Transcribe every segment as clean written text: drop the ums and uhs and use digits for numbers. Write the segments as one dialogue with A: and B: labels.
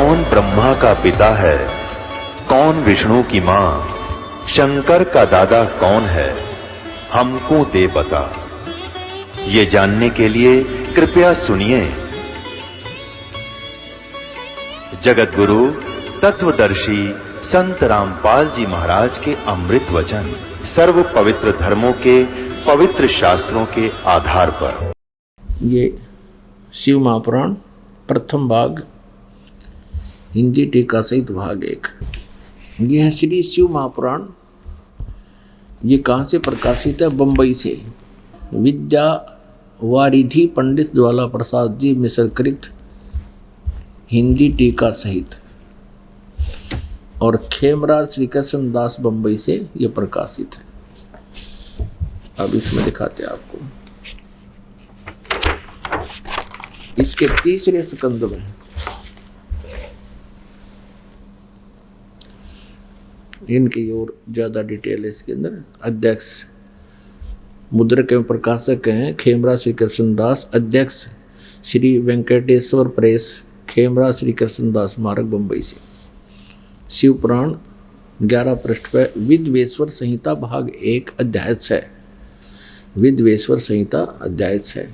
A: कौन ब्रह्मा का पिता है, कौन विष्णु की मां, शंकर का दादा कौन है, हमको दे बता। ये जानने के लिए कृपया सुनिए। जगत गुरु तत्वदर्शी संत रामपाल जी महाराज के अमृत वचन सर्व पवित्र धर्मों के पवित्र शास्त्रों के आधार पर।
B: ये शिव महापुराण प्रथम भाग हिंदी टीका सहित भाग 1। यह है श्री शिव महापुराण। ये कहाँ से प्रकाशित है? बंबई से विद्या वारिधि पंडित ज्वाला प्रसाद जी मिश्र कृत हिंदी टीका सहित, और खेमराज श्री कृष्ण दास बंबई से ये प्रकाशित है। अब इसमें दिखाते हैं आपको। इसके तीसरे स्कंद में इनकी और ज्यादा डिटेल है इसके अंदर। अध्यक्ष मुद्रक एवं प्रकाशक हैं खेमराज श्री कृष्ण दास। अध्यक्ष श्री वेंकटेश्वर प्रेस, खेमराज श्री कृष्ण दास मार्ग बंबई से। शिव पुराण 11 पृष्ठ पर विद्वेश्वर संहिता भाग 1 अध्याय 6। विद्वेश्वर संहिता अध्याय 6।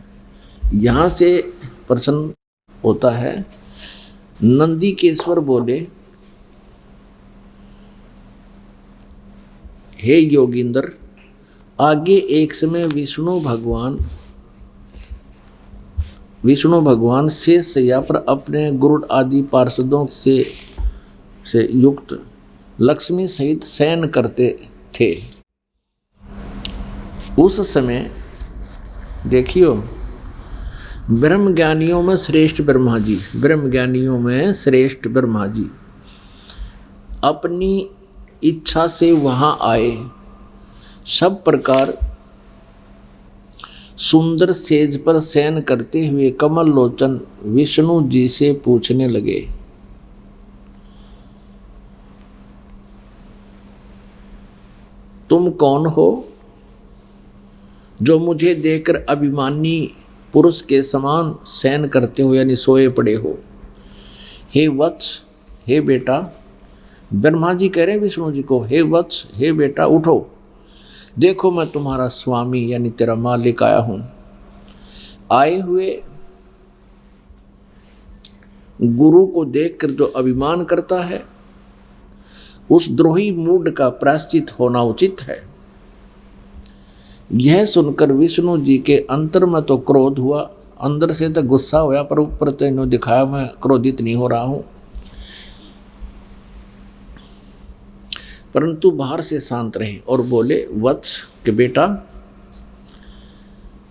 B: यहाँ से प्रश्न होता है। नंदीकेश्वर बोले, हे योगींद्र, आगे एक समय विष्णु भगवान शेष शैया पर अपने गुरुड़ आदि पार्षदों से युक्त लक्ष्मी सहित शयन करते थे। उस समय देखियो, ब्रह्मज्ञानियों में श्रेष्ठ ब्रह्मा जी अपनी इच्छा से वहां आए। सब प्रकार सुंदर सेज पर शयन करते हुए कमल लोचन विष्णु जी से पूछने लगे, तुम कौन हो जो मुझे देखकर अभिमानी पुरुष के समान शयन करते हो, यानी सोए पड़े हो। हे वत्स, हे बेटा, ब्रह्मा जी कह रहे विष्णु जी को, हे वत्स, हे बेटा, उठो, देखो मैं तुम्हारा स्वामी यानी तेरा मालिक आया हूं। आए हुए गुरु को देखकर जो अभिमान करता है, उस द्रोही मूड का प्रायश्चित होना उचित है। यह सुनकर विष्णु जी के अंतर में तो क्रोध हुआ, अंदर से तो गुस्सा हुआ, पर ऊपर तो इन्होंने दिखाया मैं क्रोधित नहीं हो रहा हूं, परंतु बाहर से शांत रहे और बोले, वत्स के बेटा,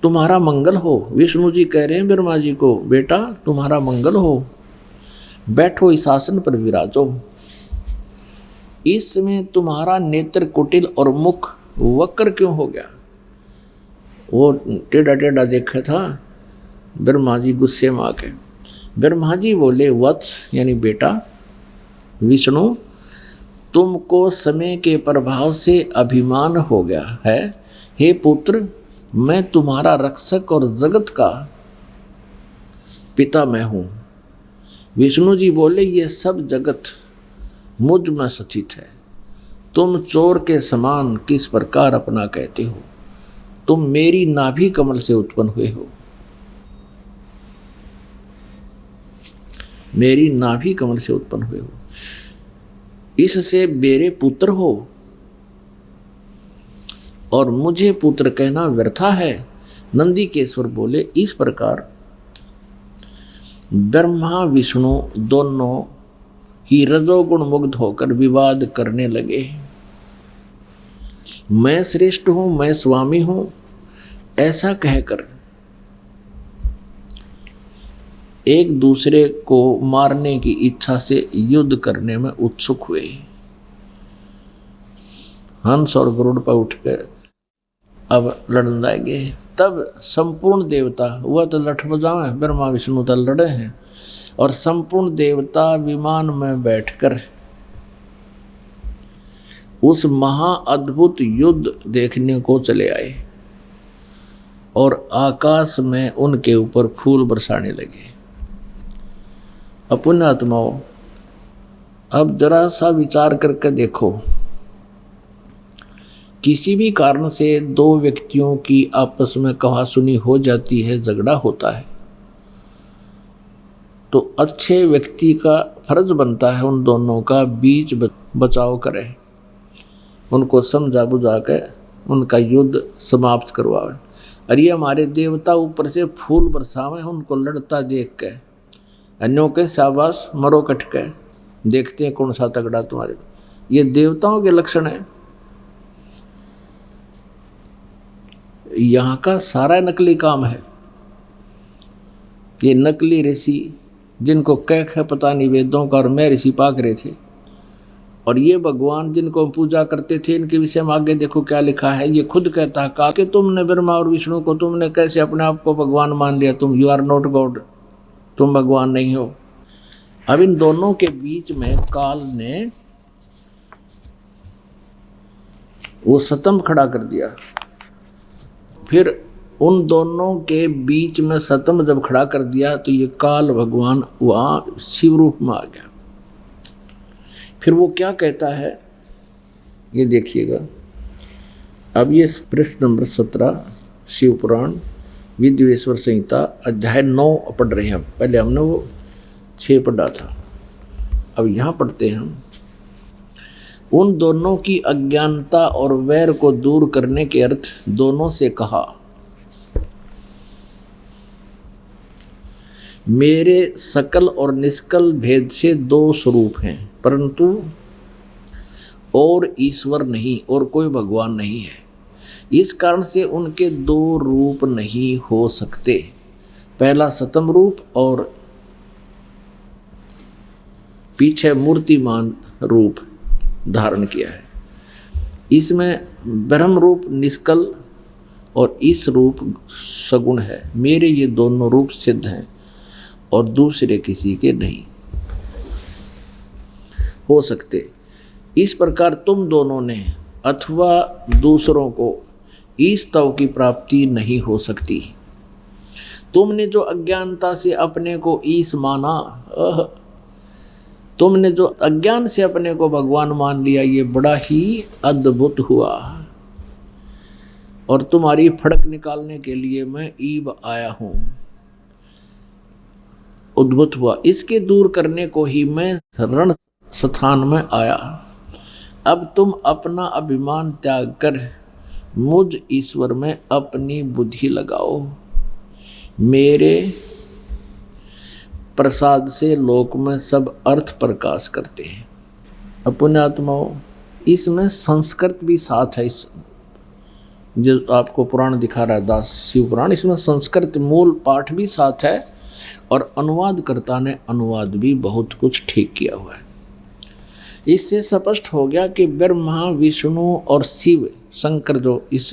B: तुम्हारा मंगल हो। विष्णु जी कह रहे हैं ब्रह्मा जी को, बेटा तुम्हारा मंगल हो, बैठो इस आसन पर विराजो। इस समय तुम्हारा नेत्र कुटिल और मुख वक्र क्यों हो गया? वो टेढ़ा टेढ़ा देखा था ब्रह्मा जी गुस्से में आके। ब्रह्मा जी बोले, वत्स यानी बेटा विष्णु, तुमको समय के प्रभाव से अभिमान हो गया है। हे पुत्र, मैं तुम्हारा रक्षक और जगत का पिता मैं हूं। विष्णु जी बोले, ये सब जगत मुझ में स्थित है। तुम चोर के समान किस प्रकार अपना कहते हो? तुम मेरी नाभि कमल से उत्पन्न हुए हो, मेरी नाभि कमल से उत्पन्न हुए हो, इससे मेरे पुत्र हो और मुझे पुत्र कहना व्यर्था है। नंदीकेश्वर बोले, इस प्रकार ब्रह्मा विष्णु दोनों ही रजोगुण मुग्ध होकर विवाद करने लगे। मैं श्रेष्ठ हूं, मैं स्वामी हूं, ऐसा कहकर एक दूसरे को मारने की इच्छा से युद्ध करने में उत्सुक हुए। हंस और गरुड़ पर उठकर अब लड़ने लगे। तब संपूर्ण देवता, वह तो लठ बजावे, ब्रह्मा विष्णु तो लड़े हैं, और संपूर्ण देवता विमान में बैठकर उस महा अद्भुत युद्ध देखने को चले आए और आकाश में उनके ऊपर फूल बरसाने लगे। पुण्यात्माओं, अब जरा सा विचार करके देखो, किसी भी कारण से दो व्यक्तियों की आपस में कहासुनी हो जाती है, झगड़ा होता है, तो अच्छे व्यक्ति का फर्ज बनता है उन दोनों का बीच बचाव करे, उनको समझा बुझा के उनका युद्ध समाप्त करवावे। और ये हमारे देवता ऊपर से फूल बरसावे उनको लड़ता देख के, अन्यों के शाबाश मरो कट के, देखते हैं कौन सा तगड़ा तुम्हारे। ये देवताओं के लक्षण है। यहाँ का सारा नकली काम है। ये नकली ऋषि जिनको कह पता नहीं वेदों का, और मैं ऋषि पाक रहे थे, और ये भगवान जिनको पूजा करते थे, इनके विषय में आगे देखो क्या लिखा है। ये खुद कहता है कहा कि तुमने ब्रह्मा और विष्णु को तुमने कैसे अपने आप को भगवान मान लिया, तुम यू आर नॉट गॉड, तुम भगवान नहीं हो। अब इन दोनों के बीच में काल ने वो स्तंभ खड़ा कर दिया। फिर उन दोनों के बीच में स्तंभ जब खड़ा कर दिया तो ये काल भगवान वहाँ शिव रूप में आ गया। फिर वो क्या कहता है ये देखिएगा। अब ये पृष्ठ नंबर 17 शिव पुराण विद्वेश्वर संहिता अध्याय 9 पढ़ रहे हैं। पहले हमने वो 6 पढ़ा था, अब यहाँ पढ़ते हैं हम। उन दोनों की अज्ञानता और वैर को दूर करने के अर्थ दोनों से कहा, मेरे सकल और निष्कल भेद से 2 स्वरूप हैं, परंतु और ईश्वर नहीं और कोई भगवान नहीं है। इस कारण से उनके 2 रूप नहीं हो सकते। पहला सतम रूप और पीछे मूर्तिमान रूप धारण किया है। इसमें ब्रह्म रूप निष्कल और इस रूप सगुण है। मेरे ये दोनों रूप सिद्ध हैं और दूसरे किसी के नहीं हो सकते। इस प्रकार तुम दोनों ने अथवा दूसरों को इस तव की प्राप्ति नहीं हो सकती। तुमने जो अज्ञानता से अपने को ईश माना, तुमने जो अज्ञान से अपने को भगवान मान लिया, ये बड़ा ही अद्भुत हुआ। और तुम्हारी फड़क निकालने के लिए मैं ईब आया हूं, उद्भुत हुआ। इसके दूर करने को ही मैं रण स्थान में आया। अब तुम अपना अभिमान त्याग कर मुझ ईश्वर में अपनी बुद्धि लगाओ। मेरे प्रसाद से लोक में सब अर्थ प्रकाश करते हैं। अपने आत्माओं, इसमें संस्कृत भी साथ है। इस जो आपको पुराण दिखा रहा है दास शिव पुराण, इसमें संस्कृत मूल पाठ भी साथ है और अनुवादकर्ता ने अनुवाद भी बहुत कुछ ठीक किया हुआ है। इससे स्पष्ट हो गया कि ब्रह्मा विष्णु और शिव शंकर जो इस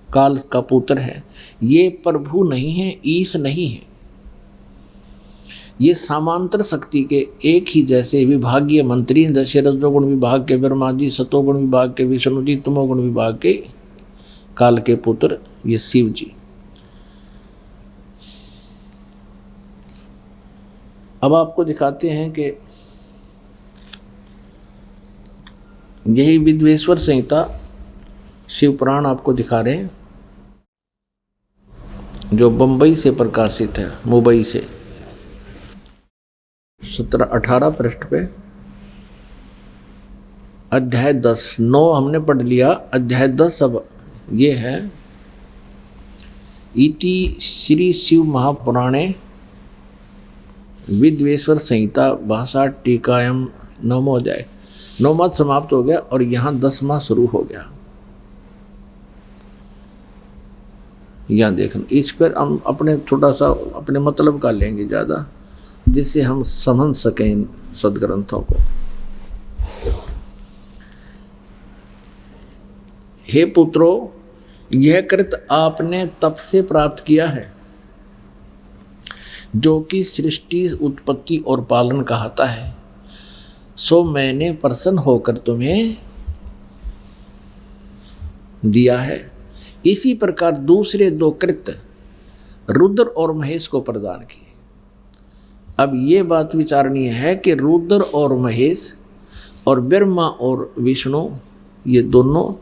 B: काल का पुत्र है, ये प्रभु नहीं है, ईश नहीं है। ये समांतर शक्ति के एक ही जैसे विभागीय मंत्री हैं। जैसे रजोगुण विभाग के ब्रह्मा जी, सतोगुण विभाग के विष्णु जी, तमोगुण विभाग के काल के पुत्र ये शिव जी। अब आपको दिखाते हैं कि यही विद्वेश्वर संहिता शिव पुराण आपको दिखा रहे हैं, जो बंबई से प्रकाशित है, मुंबई से। 17-18 पृष्ठ पे अध्याय 10, 9 हमने पढ़ लिया, अध्याय 10 अब ये है। इति श्री शिव महापुराणे विद्वेश्वर संहिता भाषा टीकायम 9वां अध्याय। 9वां समाप्त हो गया और यहाँ 10वां शुरू हो गया। यहाँ देखना, इस पर हम अपने थोड़ा सा अपने मतलब का लेंगे ज़्यादा, जिससे हम समझ सकें इन सदग्रंथों को। हे पुत्रों, यह कृत आपने तप से प्राप्त किया है, जो कि सृष्टि उत्पत्ति और पालन कहता है। सो मैंने प्रसन्न होकर तुम्हें दिया है। इसी प्रकार दूसरे 2 कृत्य रुद्र और महेश को प्रदान किए। अब ये बात विचारणीय है कि रुद्र और महेश और ब्रह्मा और विष्णु ये दोनों,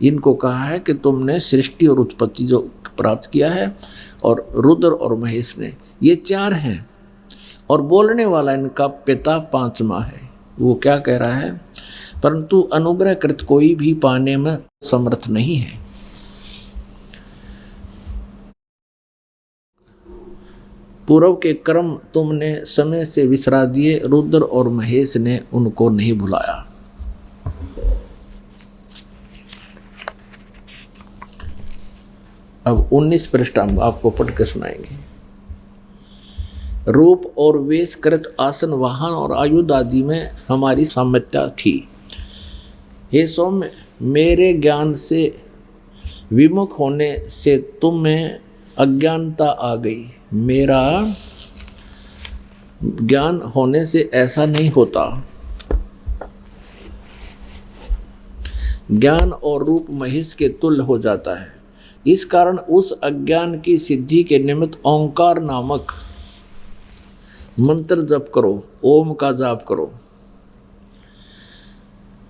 B: इनको कहा है कि तुमने सृष्टि और उत्पत्ति जो प्राप्त किया है, और रुद्र और महेश ने, ये चार हैं। और बोलने वाला इनका पिता पांचवा है। वो क्या कह रहा है, परंतु अनुग्रह कृत कोई भी पाने में समर्थ नहीं है। पूर्व के कर्म तुमने समय से विसरा दिए, रुद्र और महेश ने उनको नहीं भुलाया। अब 19 पृष्ठ हम आपको पढ़ के सुनाएंगे। रूप और वेश कृत आसन वाहन और आयुध आदि में हमारी सामर्थ्य थी। हे सौम्य, मेरे ज्ञान से विमुख होने से तुम में अज्ञानता आ गई। मेरा ज्ञान होने से ऐसा नहीं होता। ज्ञान और रूप महेश के तुल्य हो जाता है। इस कारण उस अज्ञान की सिद्धि के निमित्त ओंकार नामक मंत्र जप करो, ओम का जाप करो।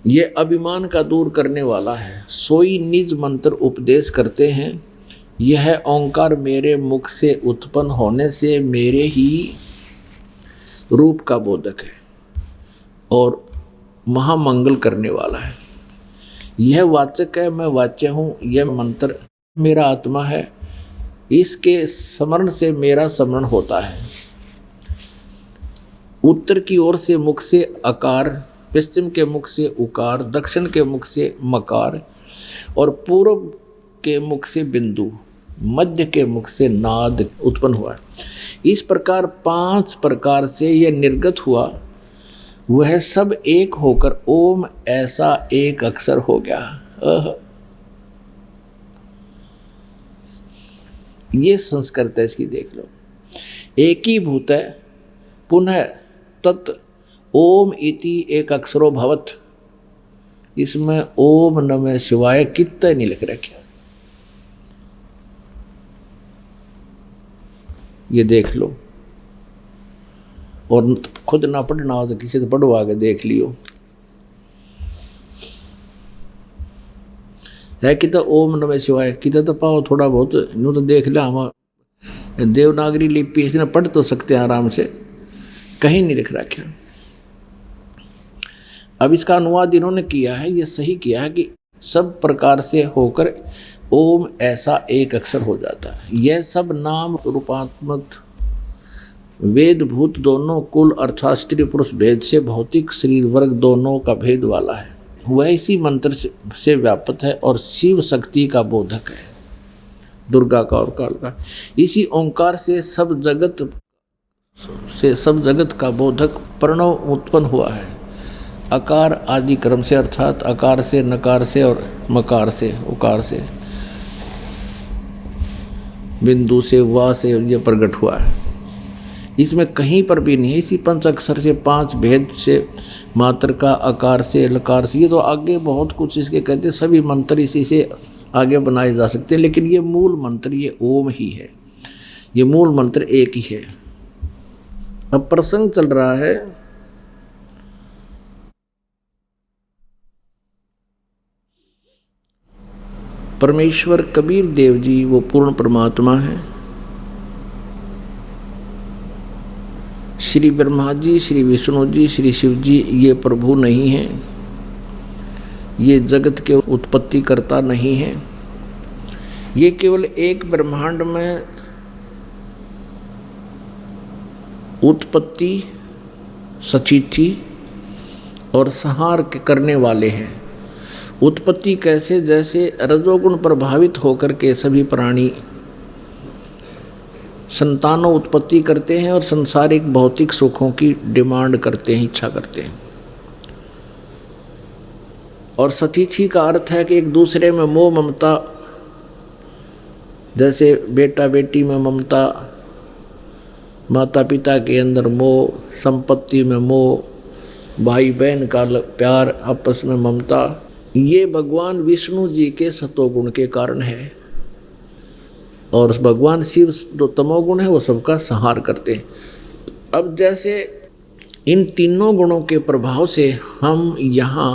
B: ये अभिमान का दूर करने वाला है। सोई निज मंत्र उपदेश करते हैं। यह ओंकार मेरे मुख से उत्पन्न होने से मेरे ही रूप का बोधक है और महामंगल करने वाला है। यह वाचक है, मैं वाच्य हूँ। यह मंत्र मेरा आत्मा है। इसके स्मरण से मेरा स्मरण होता है। उत्तर की ओर से मुख से अकार, पश्चिम के मुख से उकार, दक्षिण के मुख से मकार और पूर्व के मुख से बिंदु, मध्य के मुख से नाद उत्पन्न हुआ। इस प्रकार 5 प्रकार से यह निर्गत हुआ। वह सब एक होकर ओम ऐसा एक अक्षर हो गया। ये संस्कृत है, इसकी देख लो। एक ही भूत है, पुनः तत् ओम इति एक अक्षरो भवत। इसमें ओम नमः शिवाय कितना नहीं लिख रखा। ये देख लो, और खुद ना पढ़ना हो तो किसी से पढ़वा के देख लियो। है कि तो ओम नमः शिवाय कितना तो पाओ, थोड़ा बहुत यूँ तो देख लिया। हम देवनागरी लिपि इसने पढ़ तो सकते हैं आराम से, कहीं नहीं लिख रखा। अब इसका अनुवाद इन्होंने किया है, ये सही किया है कि सब प्रकार से होकर ओम ऐसा एक अक्षर हो जाता है। यह सब नाम रूपात्मक वेद भूत दोनों कुल अर्थात स्त्री पुरुष भेद से भौतिक शरीर वर्ग दोनों का भेद वाला है। वह इसी मंत्र से व्यापक है और शिव शक्ति का बोधक है, दुर्गा का और काल का। इसी ओंकार से सब जगत का बोधक प्रणव उत्पन्न हुआ है। अकार आदि क्रम से, अर्थात अकार से, नकार से और मकार से, उकार से, बिंदु से, वा से यह प्रकट हुआ है। इसमें कहीं पर भी नहीं है। इसी 5 अक्षर से 5 भेद से, मात्र का, आकार से, लकार से, ये तो आगे बहुत कुछ इसके कहते हैं। सभी मंत्र इसी से आगे बनाए जा सकते हैं, लेकिन ये मूल मंत्र ये ओम ही है। ये मूल मंत्र एक ही है। अब प्रसंग चल रहा है परमेश्वर कबीर देव जी, वो पूर्ण परमात्मा है। श्री ब्रह्मा जी, श्री विष्णु जी, श्री शिव जी ये प्रभु नहीं हैं। ये जगत के उत्पत्ति करता नहीं है। ये केवल एक ब्रह्मांड में उत्पत्ति, सचिथि और संहार करने वाले हैं। उत्पत्ति कैसे, जैसे रजोगुण प्रभावित होकर के सभी प्राणी संतानों उत्पत्ति करते हैं और संसारिक भौतिक सुखों की डिमांड करते हैं, इच्छा करते हैं। और सतीथि का अर्थ है कि एक दूसरे में मोह ममता, जैसे बेटा बेटी में ममता, माता पिता के अंदर मोह, संपत्ति में मोह, भाई बहन का प्यार, आपस में ममता, ये भगवान विष्णु जी के सतोगुण के कारण है। और भगवान शिव जो तमोगुण है वो सबका संहार करते हैं। अब जैसे इन तीनों गुणों के प्रभाव से हम यहाँ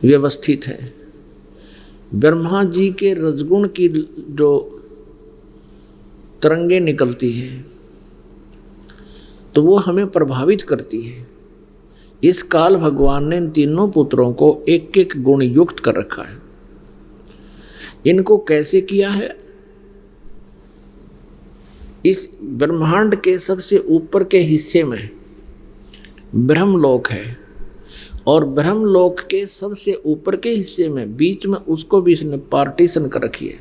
B: व्यवस्थित हैं। ब्रह्मा जी के रजगुण की जो तरंगे निकलती हैं तो वो हमें प्रभावित करती है। इस काल भगवान ने इन तीनों पुत्रों को एक एक गुण युक्त कर रखा है। इनको कैसे किया है? इस ब्रह्मांड के सबसे ऊपर के हिस्से में ब्रह्मलोक है और ब्रह्मलोक के सबसे ऊपर के हिस्से में बीच में उसको भी इसने पार्टीशन कर रखी है।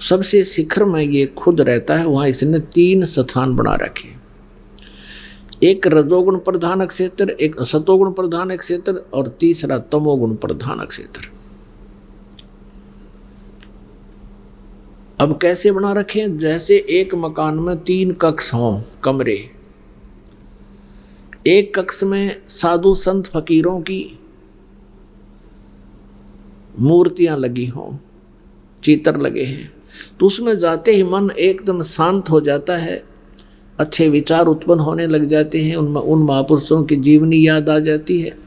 B: सबसे शिखर में ये खुद रहता है, वहाँ इसने 3 स्थान बना रखे। एक रजोगुण प्रधान क्षेत्र, एक सतोगुण प्रधान क्षेत्र और तीसरा तमोगुण प्रधान क्षेत्र। अब कैसे बना रखे हैं? जैसे एक मकान में 3 कक्ष हों, कमरे। एक कक्ष में साधु संत फकीरों की मूर्तियां लगी हों, चित्र लगे हैं, तो उसमें जाते ही मन एकदम शांत हो जाता है, अच्छे विचार उत्पन्न होने लग जाते हैं, उनमें उन महापुरुषों की जीवनी याद आ जाती है।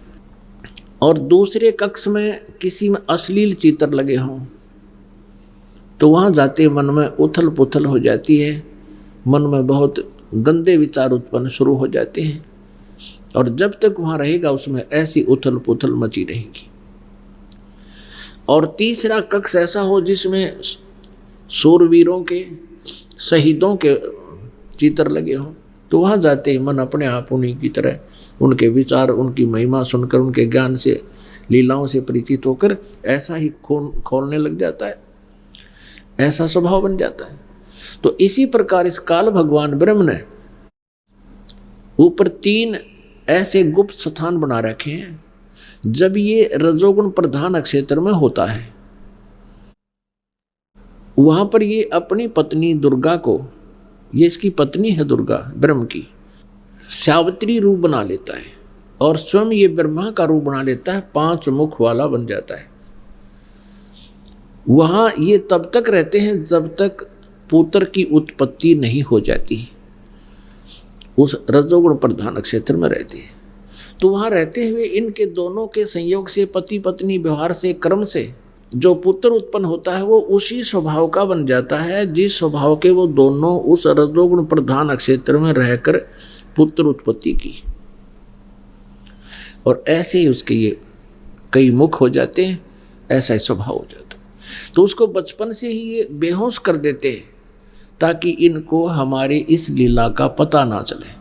B: और दूसरे कक्ष में किसी में अश्लील चित्र लगे हों तो वहाँ जाते मन में उथल पुथल हो जाती है, मन में बहुत गंदे विचार उत्पन्न शुरू हो जाते हैं और जब तक वहाँ रहेगा उसमें ऐसी उथल पुथल मची रहेगी। और तीसरा कक्ष ऐसा हो जिसमें शूरवीरों के, शहीदों के चित्र लगे हों, तो वहाँ जाते ही मन अपने आप उन्हीं की तरह उनके विचार, उनकी महिमा सुनकर, उनके ज्ञान से, लीलाओं से परिचित होकर ऐसा ही खोलने लग जाता है, ऐसा स्वभाव बन जाता है। तो इसी प्रकार इस काल भगवान ब्रह्म ने ऊपर 3 ऐसे गुप्त स्थान बना रखे हैं। जब ये रजोगुण प्रधान क्षेत्र में होता है, वहां पर ये अपनी पत्नी दुर्गा को, ये इसकी पत्नी है दुर्गा ब्रह्म की, सावित्री रूप बना लेता है और स्वयं ये ब्रह्मा का रूप बना लेता है, 5 मुख वाला बन जाता है। वहाँ ये तब तक रहते हैं जब तक पुत्र की उत्पत्ति नहीं हो जाती, उस रजोगुण प्रधान क्षेत्र में रहते हैं। तो वहाँ रहते हुए इनके दोनों के संयोग से, पति पत्नी व्यवहार से, कर्म से जो पुत्र उत्पन्न होता है वो उसी स्वभाव का बन जाता है जिस स्वभाव के वो दोनों उस रजोगुण प्रधान क्षेत्र में रहकर पुत्र उत्पत्ति की। और ऐसे ही उसके ये कई मुख हो जाते हैं, ऐसा ही स्वभाव हो जाता है। तो उसको बचपन से ही ये बेहोश कर देते हैं ताकि इनको हमारी इस लीला का पता ना चले।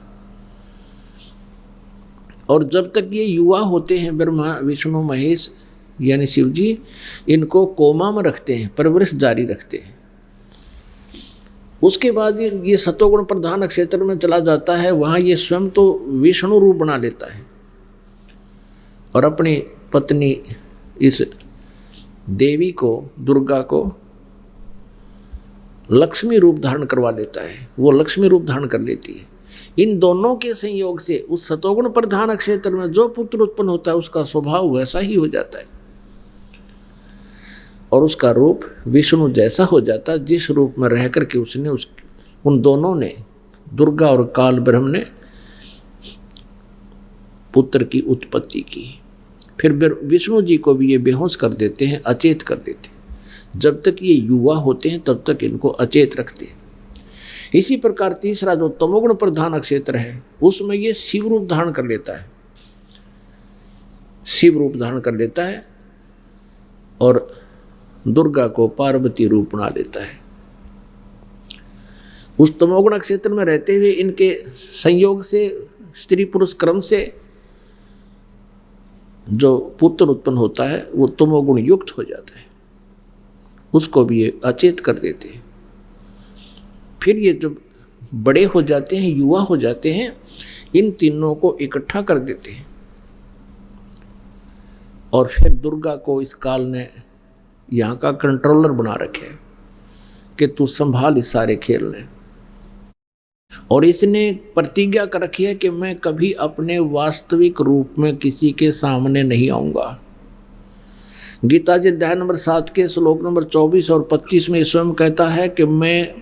B: और जब तक ये युवा होते हैं, ब्रह्मा विष्णु महेश यानी शिव जी इनको कोमा में रखते हैं, परवरिश जारी रखते हैं। उसके बाद ये सतोगुण प्रधान क्षेत्र में चला जाता है, वहाँ ये स्वयं तो विष्णु रूप बना लेता है और अपनी पत्नी इस देवी को, दुर्गा को लक्ष्मी रूप धारण करवा लेता है, वो लक्ष्मी रूप धारण कर लेती है। इन दोनों के संयोग से उस सतोगुण प्रधान क्षेत्र में जो पुत्र उत्पन्न होता है उसका स्वभाव वैसा ही हो जाता है और उसका रूप विष्णु जैसा हो जाता है जिस रूप में रह करके उसने उन दोनों ने, दुर्गा और काल ब्रह्म ने पुत्र की उत्पत्ति की। फिर विष्णु जी को भी ये बेहोश कर देते हैं, अचेत कर देते हैं। जब तक ये युवा होते हैं तब तक इनको अचेत रखते हैं। इसी प्रकार तीसरा जो तमोगुण प्रधान क्षेत्र है उसमें ये शिव रूप धारण कर लेता है, शिव रूप धारण कर लेता है और दुर्गा को पार्वती रूप बना लेता है। उस तमोगुण क्षेत्र में रहते हुए इनके संयोग से, स्त्री पुरुष क्रम से जो पुत्र उत्पन्न होता है वो तमोगुण युक्त हो जाता है, उसको भी ये अचेत कर देते हैं। फिर ये जब बड़े हो जाते हैं, युवा हो जाते हैं, इन तीनों को इकट्ठा कर देते हैं और फिर दुर्गा को इस काल ने यहाँ का कंट्रोलर बना रखे है कि तू संभाल इस सारे खेल ने। और इसने प्रतिज्ञा कर रखी है कि मैं कभी अपने वास्तविक रूप में किसी के सामने नहीं आऊंगा। गीता जी अध्याय नंबर 7 के श्लोक नंबर 24 और 25 में स्वयं कहता है कि मैं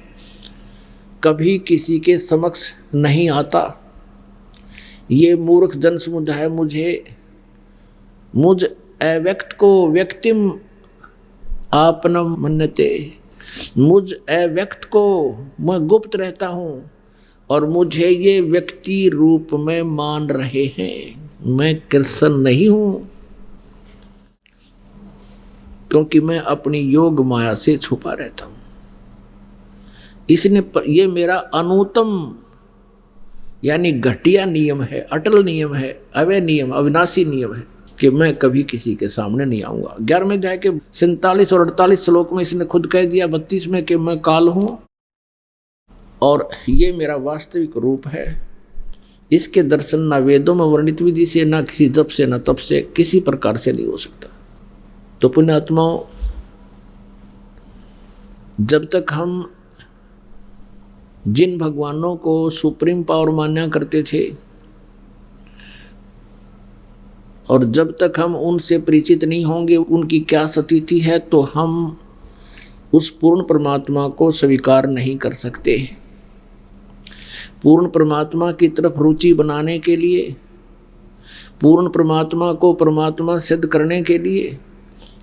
B: कभी किसी के समक्ष नहीं आता ये मूर्ख जन समुदाय मुझ अव्यक्त को व्यक्तिम आपनम मन्यते, मुझ अव्यक्त को मैं गुप्त रहता हूँ और मुझे ये व्यक्ति रूप में मान रहे हैं। मैं कृष्ण नहीं हूँ, क्योंकि मैं अपनी योग माया से छुपा रहता हूँ। इसने ये मेरा अनुत्तम यानी घटिया नियम है, अटल नियम है, अवय नियम, अविनाशी नियम है कि मैं कभी किसी के सामने नहीं आऊंगा। 11वें अध्याय के 47 और 48 श्लोक में इसने खुद कह दिया, 32 में कि मैं काल हूं और ये मेरा वास्तविक रूप है। इसके दर्शन ना वेदों में वर्णित विधि से, ना किसी जप से, ना तप से, किसी प्रकार से नहीं हो सकता। तो पुण्यात्माओं, जब तक हम जिन भगवानों को सुप्रीम पावर मान्या करते थे और जब तक हम उनसे परिचित नहीं होंगे उनकी क्या स्थिति है, तो हम उस पूर्ण परमात्मा को स्वीकार नहीं कर सकते। पूर्ण परमात्मा की तरफ रुचि बनाने के लिए, पूर्ण परमात्मा को परमात्मा सिद्ध करने के लिए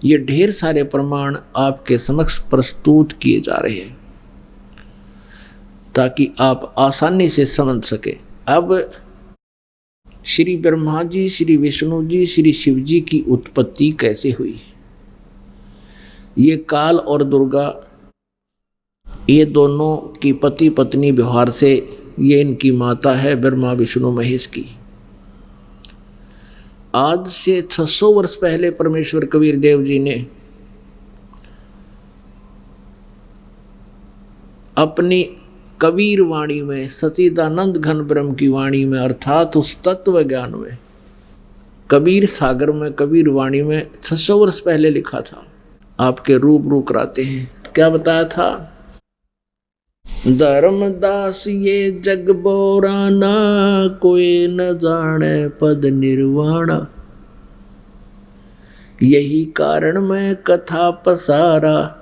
B: ये ढेर सारे प्रमाण आपके समक्ष प्रस्तुत किए जा रहे हैं ताकि आप आसानी से समझ सके। अब श्री ब्रह्मा जी, श्री विष्णु जी, श्री शिव जी की उत्पत्ति कैसे हुई? ये काल और दुर्गा, ये दोनों की पति पत्नी व्यवहार से ये इनकी माता है ब्रह्मा विष्णु महेश की। आज से 600 वर्ष पहले परमेश्वर कबीर देव जी ने अपनी कबीर वाणी में, सच्चिदानंद घन ब्रह्म की वाणी में, अर्थात उस तत्व ज्ञान में, कबीर सागर में, कबीर वाणी में 600 वर्ष पहले लिखा था। आपके रूबरू कराते हैं। क्या बताया था? धर्मदास ये जग बोराना, कोई न जाने पद निर्वाणा, यही कारण मैं कथा पसारा,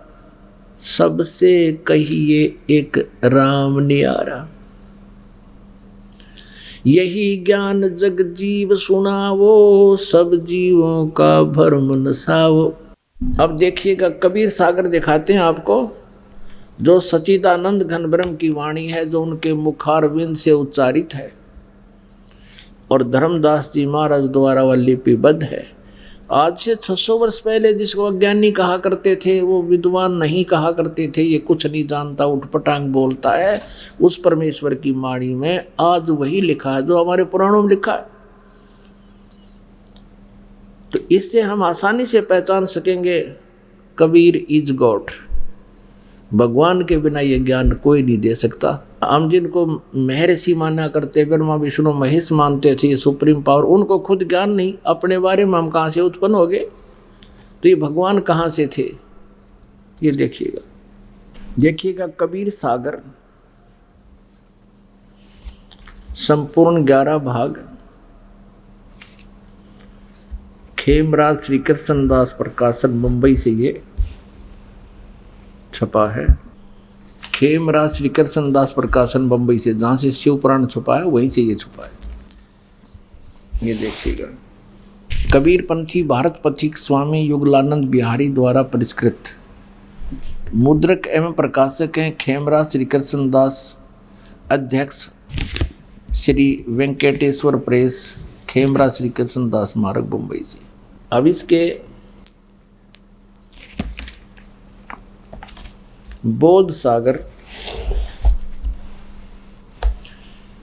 B: सबसे कहिए एक राम न्यारा। यही ज्ञान जग जीव सुनावो, सब जीवों का भरम नसावो। अब देखिएगा, कबीर सागर दिखाते हैं आपको, जो सच्चिदानंद घन ब्रह्म की वाणी है, जो उनके मुखारविंद से उच्चारित है और धर्मदास जी महाराज द्वारा वह लिपिबद्ध है। आज से 600 वर्ष पहले जिसको अज्ञानी कहा करते थे, वो विद्वान नहीं कहा करते थे, ये कुछ नहीं जानता, उठपटांग बोलता है, उस परमेश्वर की वाणी में आज वही लिखा है जो हमारे पुराणों में लिखा है। तो इससे हम आसानी से पहचान सकेंगे कबीर इज गॉड। भगवान के बिना ये ज्ञान कोई नहीं दे सकता। हम जिनको महर्षि माना करते, ब्रह्मा विष्णु महेश मानते थे, ये सुप्रीम पावर, उनको खुद ज्ञान नहीं, अपने बारे में हम कहाँ से उत्पन्न हो गए? तो ये भगवान कहाँ से थे? ये देखिएगा कबीर सागर संपूर्ण 11 भाग खेमराज श्री कृष्णदास प्रकाशन मुंबई से ये छपा है। खेमराज श्री कृष्णदास प्रकाशन बम्बई से, जहाँ से शिव पुराण छुपा है वहीं से ये छुपा है। ये देखिएगा, कबीर पंथी भारत पथिक स्वामी युगलानंद बिहारी द्वारा परिष्कृत। मुद्रक एवं प्रकाशक हैं खेमराज श्री कृष्णदास, अध्यक्ष श्री वेंकटेश्वर प्रेस, खेमराज श्री कृष्णदास स्मारक बम्बई से। अब इसके बोध सागर,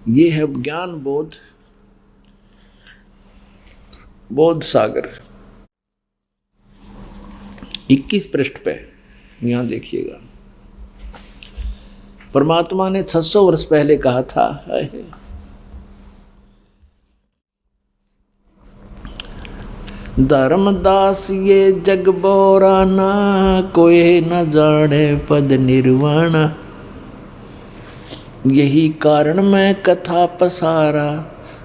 B: ये है ज्ञान बोध सागर 21 पृष्ठ पे। यहां देखिएगा, परमात्मा ने 600 वर्ष पहले कहा था, धर्मदास ये जग बोराना, कोई न जाने पद निर्वाणा, यही कारण मैं कथा पसारा,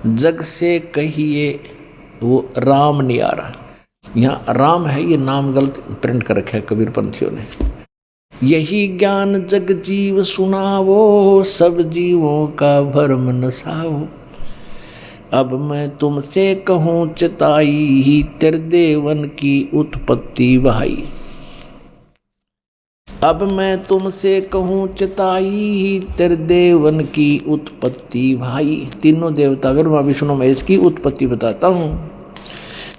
B: जग से कहिए वो राम न्यारा। यहाँ राम है, ये नाम गलत प्रिंट कर रखा है कबीर पंथियों ने। यही ज्ञान जग जीव सुनावो, सब जीवों का भरम नसावो, अब मैं तुमसे कहूँ चिताई ही त्रिदेवन की उत्पत्ति भाई। अब मैं तुमसे कहूँ चिताई ही त्रिदेवन की उत्पत्ति भाई। तीनों देवता ब्रह्मा विष्णु महेश की उत्पत्ति बताता हूँ।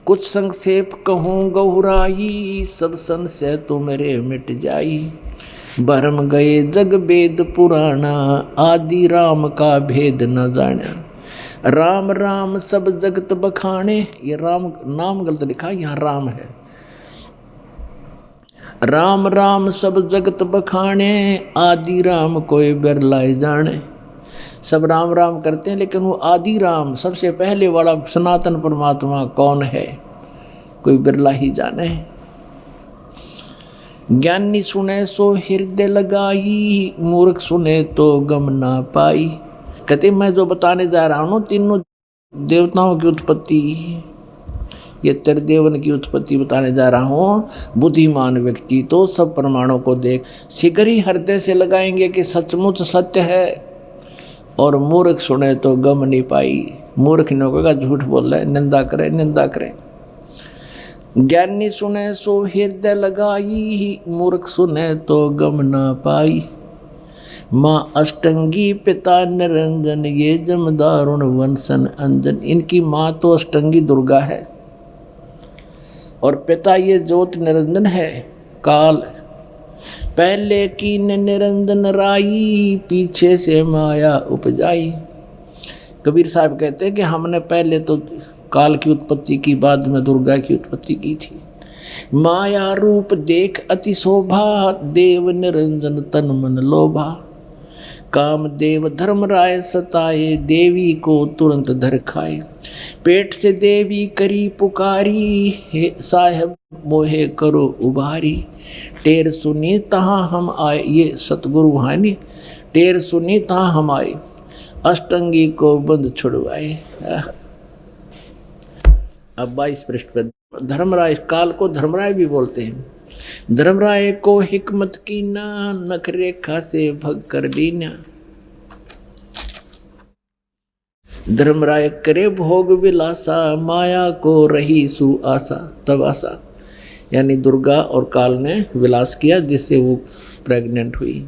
B: कुछ संक्षेप कहूँ गौराई, सब संशय तो मेरे मिट जाई। भरम गए जग वेद पुराना, आदि राम का भेद न जाना। राम राम सब जगत बखाने, ये राम नाम गलत लिखा, यहाँ राम है। राम राम सब जगत बखाने, आदि राम कोई बिरलाए जाने। सब राम राम करते हैं, लेकिन वो आदि राम सबसे पहले वाला सनातन परमात्मा कौन है, कोई बिरला ही जाने। ज्ञानी सुने सो हृदय लगाई, मूर्ख सुने तो गम ना पाई। कहते मैं जो बताने जा रहा हूँ तीनों देवताओं की उत्पत्ति, ये त्रिदेवन की उत्पत्ति बताने जा रहा हूँ। बुद्धिमान व्यक्ति तो सब प्रमाणों को देख शीघ्र ही हृदय से लगाएंगे कि सचमुच सत्य है, और मूर्ख सुने तो गम नहीं पाई। मूर्ख ने कहा झूठ बोल रहे, निंदा करे निंदा करे। ज्ञानी सुने सो हृदय लगाई, मूर्ख सुने तो गम ना पाई। माँ अष्टंगी पिता निरंजन, ये जमदारुण वंशन अंजन। इनकी माँ तो अष्टंगी दुर्गा है और पिता ये ज्योत निरंजन है काल। पहले की निरंजन राई, पीछे से माया उपजाई। कबीर साहब कहते हैं कि हमने पहले तो काल की उत्पत्ति की, बाद में दुर्गा की उत्पत्ति की थी। माया रूप देख अति शोभा, देव निरंजन तन मन लोभा। काम देव धर्मराय सताए, देवी को तुरंत धर खाए। पेट से देवी करी पुकारी, हे साहेब मोहे करो उबारी। टेर सुनी तहाँ हम आए, ये सतगुरु हानि। टेर सुनी तहाँ हम आए, अष्टंगी को बंद छुड़वाए। अब 22 पृष्ठ पर धर्मराय, काल को धर्मराय भी बोलते हैं। धर्मराय को हिकमत की ना, नख रेखा से भग कर दीना। धर्मराय करे भोग विलासा, माया को रही सु आशा तब आशा। यानी दुर्गा और काल ने विलास किया जिससे वो प्रेग्नेंट हुई।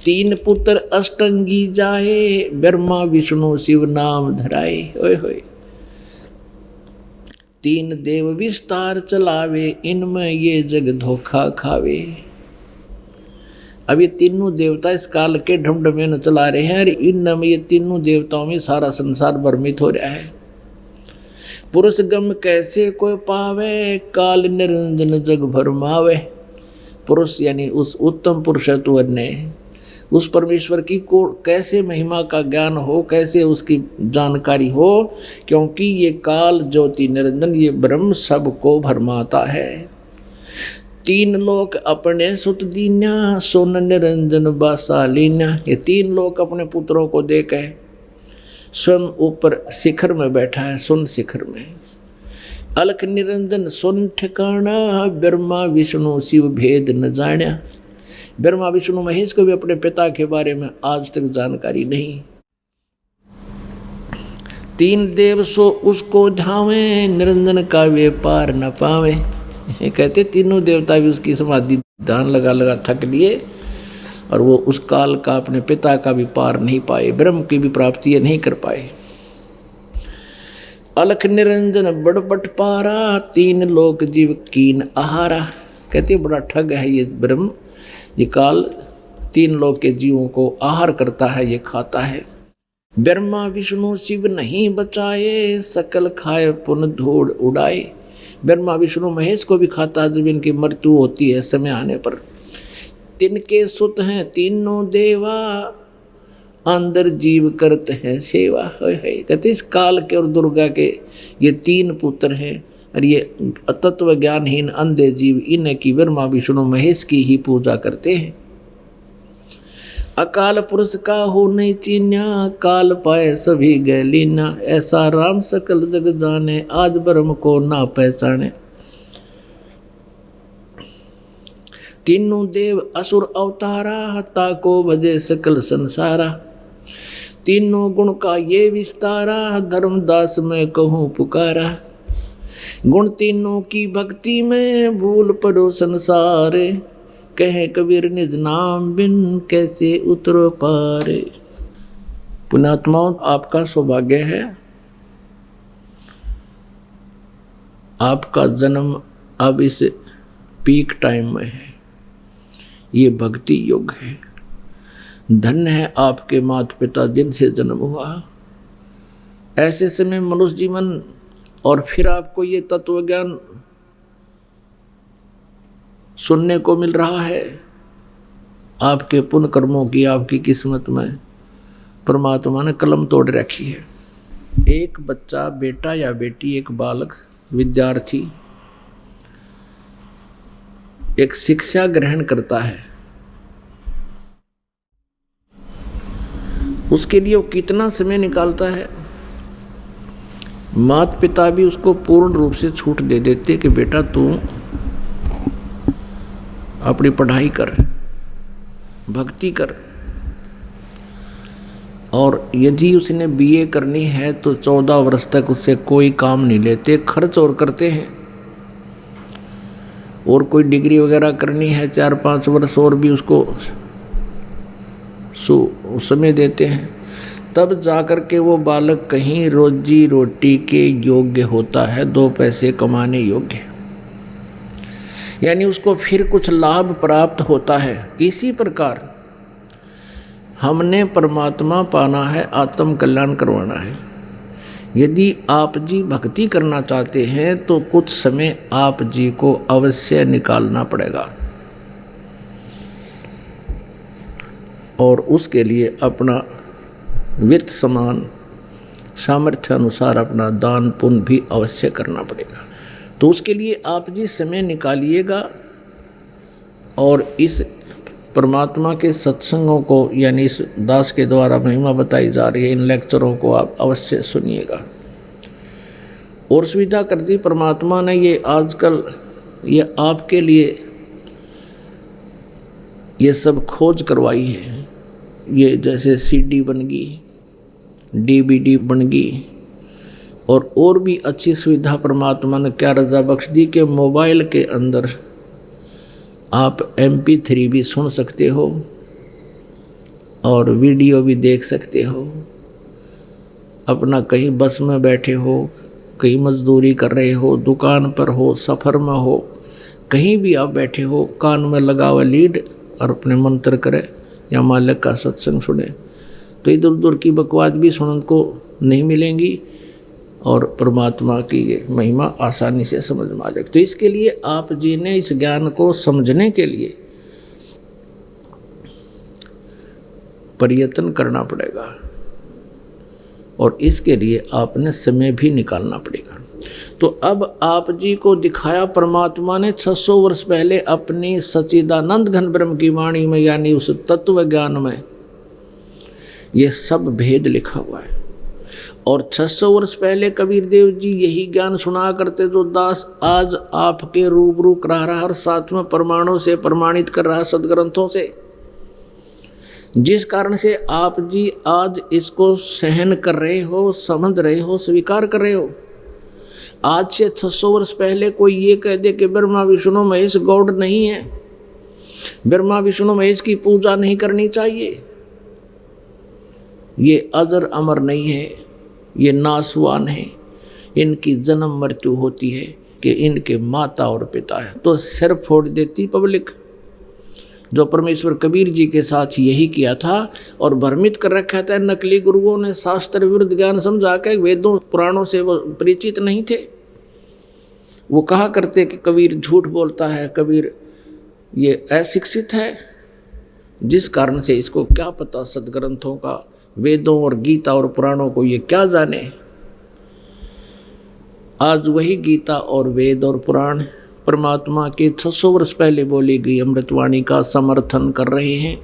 B: 3 पुत्र अष्टंगी जाए, ब्रह्मा विष्णु शिव नाम धराए। ओए होए 3 देव विस्तार चलावे, इनमें ये जग धोखा खावे। अब ये तीनों देवता इस काल के ढमढमे न चला रहे हैं, और इनमें ये तीनों देवताओं में सारा संसार भ्रमित हो रहा है। पुरुष गम कैसे कोई पावे, काल निरंजन जग भरमावे। पुरुष यानी उस उत्तम पुरुषत्व ने, उस परमेश्वर की को कैसे महिमा का ज्ञान हो, कैसे उसकी जानकारी हो, क्योंकि ये काल ज्योति निरंजन, ये ब्रह्म सबको भरमाता है। 3 लोक अपने सुत दीन्या, सोन निरंजन बासा लीन्या। ये 3 लोक अपने पुत्रों को देकर स्वयं ऊपर शिखर में बैठा है, सुन शिखर में। अलख निरंजन सुन ठिकाना, ब्रह्मा विष्णु शिव भेद न जान्या। ब्रह्मा विष्णु महेश को भी अपने पिता के बारे में आज तक जानकारी नहीं। 3 देव सो उसको धावे, निरंजन का वे पार न पावे। ये कहते तीनों देवता भी उसकी समाधि ध्यान लगा लगा थक लिए, और वो उस काल का अपने पिता का भी पार नहीं पाए, ब्रह्म की भी प्राप्ति नहीं कर पाए। अलख निरंजन बड़बट पारा, 3 लोक जीव कीन आहारा। कहते बड़ा ठग है ये ब्रह्म, ये काल 3 लोक के जीवों को आहार करता है, ये खाता है। ब्रह्मा विष्णु शिव नहीं बचाए, सकल खाए पुन धूड़ उड़ाए। ब्रह्मा विष्णु महेश को भी खाता है जब इनकी मृत्यु होती है समय आने पर। तिनके सुत हैं तीनों देवा, अंदर जीव करते हैं सेवा। कहते इस काल के और दुर्गा के ये 3 पुत्र हैं, और ये तत्व ज्ञानहीन अंधे जीव इन्हें की ब्रह्मा विष्णु महेश की ही पूजा करते हैं। अकाल पुरुष का हो नहीं चीन्या, काल पाए सभी गए लीना। ऐसा राम सकल जग जाने, आज ब्रह्म को ना पहचाने। 3 देव असुर अवतारा, ताको भजे सकल संसारा। तीनों गुण का ये विस्तारा, धर्मदास मैं कहूँ पुकारा। गुण तीनों की भक्ति में, भूल पड़ो संसारे, कहे कबीर निज नाम बिन कैसे उतरो पारे। पुण्यात्माओं, आपका सौभाग्य है, आपका जन्म अब इस पीक टाइम में है। ये भक्ति युग है। धन्य है आपके माता पिता जिनसे जन्म हुआ। ऐसे समय मनुष्य जीवन और फिर आपको ये तत्व ज्ञान सुनने को मिल रहा है। आपके पुण्य कर्मों की, आपकी किस्मत में परमात्मा ने कलम तोड़ रखी है। एक बच्चा, बेटा या बेटी, एक बालक, विद्यार्थी एक शिक्षा ग्रहण करता है, उसके लिए वो कितना समय निकालता है। माता पिता भी उसको पूर्ण रूप से छूट दे देते कि बेटा तू अपनी पढ़ाई कर, भक्ति कर, और यदि उसने बीए करनी है तो 14 वर्ष तक उससे कोई काम नहीं लेते, खर्च और करते हैं। और कोई डिग्री वगैरह करनी है 4-5 वर्ष और भी उसको समय देते हैं, तब जाकर के वो बालक कहीं रोजी रोटी के योग्य होता है, 2 पैसे कमाने योग्य, यानी उसको फिर कुछ लाभ प्राप्त होता है। इसी प्रकार हमने परमात्मा पाना है, आत्म कल्याण करवाना है। यदि आप जी भक्ति करना चाहते हैं तो कुछ समय आप जी को अवश्य निकालना पड़ेगा, और उसके लिए अपना वित्त समान सामर्थ्य अनुसार अपना दान पुण्य भी अवश्य करना पड़ेगा। तो उसके लिए आप जी समय निकालिएगा और इस परमात्मा के सत्संगों को, यानी इस दास के द्वारा महिमा बताई जा रही है, इन लेक्चरों को आप अवश्य सुनिएगा। और सुविधा कर दी परमात्मा ने, ये आजकल ये आपके लिए ये सब खोज करवाई है। ये जैसे सीडी बन गई, डीवीडी बन गई, और भी अच्छी सुविधा परमात्मा ने क्या रजा बख्श दी कि मोबाइल के अंदर आप MP3 भी सुन सकते हो और वीडियो भी देख सकते हो। अपना कहीं बस में बैठे हो, कहीं मजदूरी कर रहे हो, दुकान पर हो, सफ़र में हो, कहीं भी आप बैठे हो, कान में लगा हुआ लीड और अपने मंत्र करें या मालिक का सत्संग सुने, तो इधर उधर की बकवास भी सुनने को नहीं मिलेंगी और परमात्मा की ये महिमा आसानी से समझ में आ जाएगी। तो इसके लिए आप जी ने इस ज्ञान को समझने के लिए प्रयत्न करना पड़ेगा, और इसके लिए आपने समय भी निकालना पड़ेगा। तो अब आप जी को दिखाया परमात्मा ने 600 वर्ष पहले अपनी सच्चिदानंद घन ब्रह्म की वाणी में, यानी उस तत्व ज्ञान में ये सब भेद लिखा हुआ है। और 600 वर्ष पहले कबीर देव जी यही ज्ञान सुना करते जो दास आज आपके रूबरू करा रहा, और साथ में प्रमाणों से प्रमाणित कर रहा, सदग्रंथों से, जिस कारण से आप जी आज इसको सहन कर रहे हो, समझ रहे हो, स्वीकार कर रहे हो। आज से 600 वर्ष पहले कोई ये कह दे कि ब्रह्मा विष्णु महेश गॉड नहीं है, ब्रह्मा विष्णु महेश की पूजा नहीं करनी चाहिए, ये अजर अमर नहीं है, ये नासवान है, इनकी जन्म मृत्यु होती है, कि इनके माता और पिता है, तो सिर फोड़ देती पब्लिक। जो परमेश्वर कबीर जी के साथ यही किया था और भ्रमित कर रखा था। नकली गुरुओं ने शास्त्र विरुद्ध ज्ञान समझा के वेदों पुराणों से वो परिचित नहीं थे। वो कहा करते कि कबीर झूठ बोलता है, कबीर ये अशिक्षित है, जिस कारण से इसको क्या पता सदग्रंथों का, वेदों और गीता और पुराणों को ये क्या जाने। आज वही गीता और वेद और पुराण परमात्मा के 600 वर्ष पहले बोली गई अमृतवाणी का समर्थन कर रहे हैं।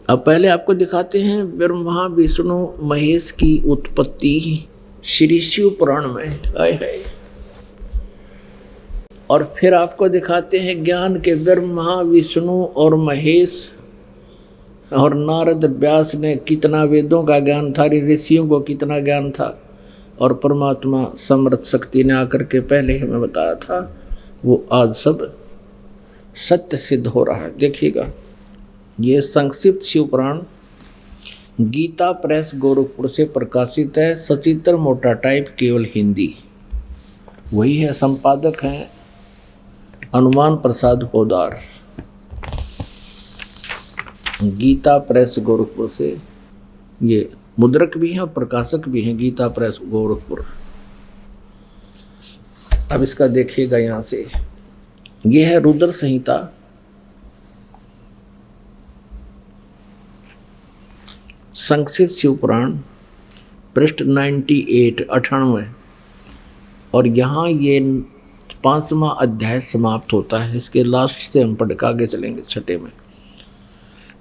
B: अब पहले आपको दिखाते हैं ब्रह्मा विष्णु महेश की उत्पत्ति श्री शिव पुराण में है, और फिर आपको दिखाते हैं ज्ञान के ब्रह्मा विष्णु और महेश और नारद व्यास ने कितना वेदों का ज्ञान था, ऋषियों को कितना ज्ञान था, और परमात्मा समर्थ शक्ति ने आकर के पहले हमें बताया था, वो आज सब सत्य सिद्ध हो रहा है। देखिएगा, ये संक्षिप्त शिवपुराण गीता प्रेस गोरखपुर से प्रकाशित है, सचित्र मोटा टाइप, केवल हिंदी। वही है, संपादक हैं हनुमान प्रसाद पोदार, गीता प्रेस गोरखपुर से। ये मुद्रक भी हैं और प्रकाशक भी हैं, गीता प्रेस गोरखपुर। अब इसका देखिएगा यहाँ से, ये है रुद्र संहिता, संक्षिप्त शिवपुराण, पृष्ठ 98 और यहाँ ये 5वां अध्याय समाप्त होता है। इसके लास्ट से हम पढ़ के आगे चलेंगे 6 में।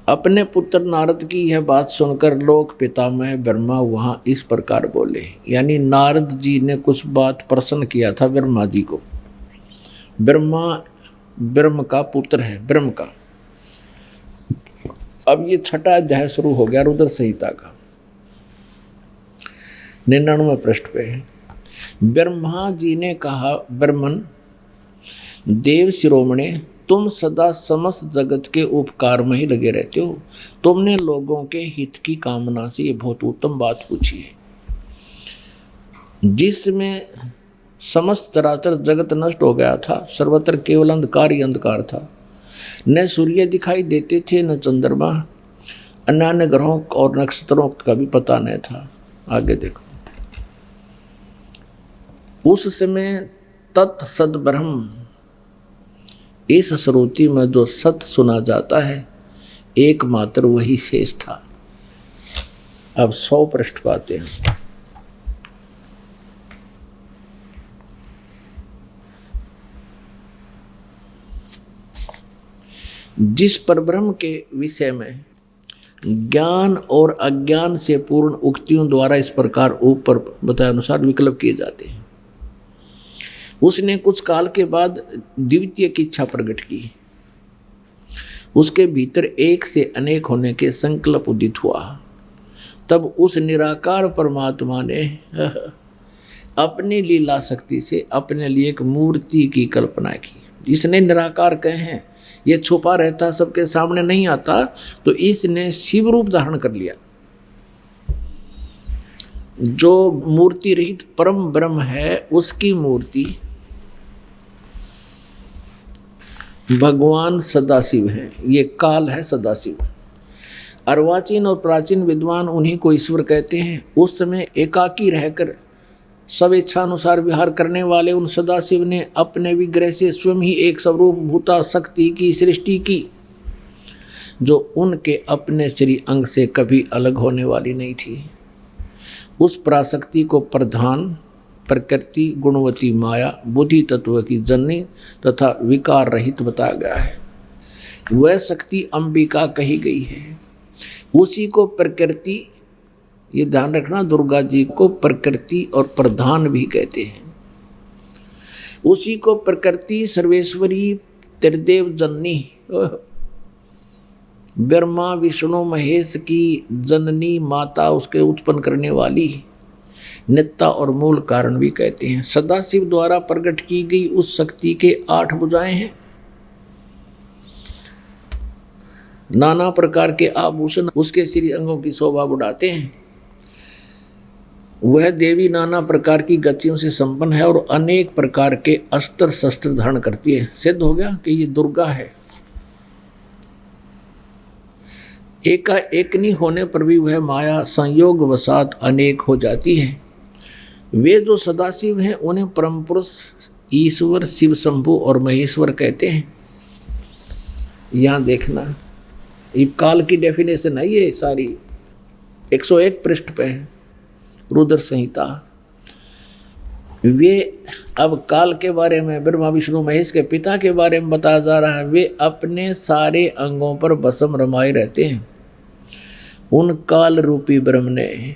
B: अपने पुत्र नारद की यह बात सुनकर लोक पितामह ब्रह्मा वहाँ इस प्रकार बोले, यानी नारद जी ने कुछ बात प्रसन्न किया था ब्रह्मा जी को। ब्रह्मा ब्रह्म का पुत्र है, ब्रह्म का। अब ये 6वां अध्याय शुरू हो गया रुद्र संहिता का, 99 पृष्ठ पे है। ब्रह्मा जी ने कहा, ब्रह्मन देव शिरोमणे, तुम सदा समस्त जगत के उपकार में ही लगे रहते हो। तुमने लोगों के हित की कामना से ये बहुत उत्तम बात पूछी है, जिसमें समस्त चराचर जगत नष्ट हो गया था, सर्वत्र केवल अंधकार ही अंधकार था। न सूर्य दिखाई देते थे, न चंद्रमा, अन्य ग्रहों और नक्षत्रों का भी पता नहीं था। आगे देखो, उस समय तत्सद ब्रह्म, इस श्रुति में जो सत्य सुना जाता है एकमात्र वही शेष था। अब 100 पृष्ठ पाते हैं। जिस परब्रह्म के विषय में ज्ञान और अज्ञान से पूर्ण उक्तियों द्वारा इस प्रकार ऊपर बताए अनुसार विकल्प किए जाते हैं, उसने कुछ काल के बाद द्वितीय की इच्छा प्रकट की। उसके भीतर एक से अनेक होने के संकल्प उदित हुआ। तब उस निराकार परमात्मा ने अपनी लीला शक्ति से अपने लिए एक मूर्ति की कल्पना की। इसने निराकार कहे हैं, ये छुपा रहता, सबके सामने नहीं आता, तो इसने शिव रूप धारण कर लिया। जो मूर्ति रहित परम ब्रह्म है, उसकी मूर्ति भगवान सदाशिव है। ये काल है सदाशिव। अर्वाचीन और प्राचीन विद्वान उन्हीं को ईश्वर कहते हैं। उस समय एकाकी रहकर सब इच्छानुसार विहार करने वाले उन सदाशिव ने अपने विग्रह से स्वयं ही एक स्वरूप भूता शक्ति की सृष्टि की, जो उनके अपने श्री अंग से कभी अलग होने वाली नहीं थी। उस पराशक्ति को प्रधान, प्रकृति, गुणवती माया, बुद्धि तत्व की जननी तथा विकार रहित बताया गया है। वह शक्ति अंबिका कही गई है। उसी को प्रकृति, ये ध्यान रखना, दुर्गा जी को प्रकृति और प्रधान भी कहते हैं। उसी को प्रकृति, सर्वेश्वरी, त्रिदेव जननी, ब्रह्मा विष्णु महेश की जननी माता, उसके उत्पन्न करने वाली नित्ता और मूल कारण भी कहते हैं। सदाशिव द्वारा प्रकट की गई उस शक्ति के 8 भुजाएं हैं। नाना प्रकार के आभूषण उसके श्री अंगों की शोभा बढ़ाते हैं। वह देवी नाना प्रकार की गतियों से संपन्न है और अनेक प्रकार के अस्त्र शस्त्र धारण करती है। सिद्ध हो गया कि ये दुर्गा है। एकनी होने पर भी वह माया संयोग वसात अनेक हो जाती है। वे जो सदाशिव हैं उन्हें परम पुरुष, ईश्वर, शिव शंभु और महेश्वर कहते हैं। यहाँ देखना, ये काल की डेफिनेशन है, ये सारी 101 पृष्ठ पे है रुद्र संहिता। वे अब काल के बारे में, ब्रह्मा विष्णु महेश के पिता के बारे में बताया जा रहा है। वे अपने सारे अंगों पर बसम रमाए रहते हैं। उन काल रूपी ब्रह्म ने,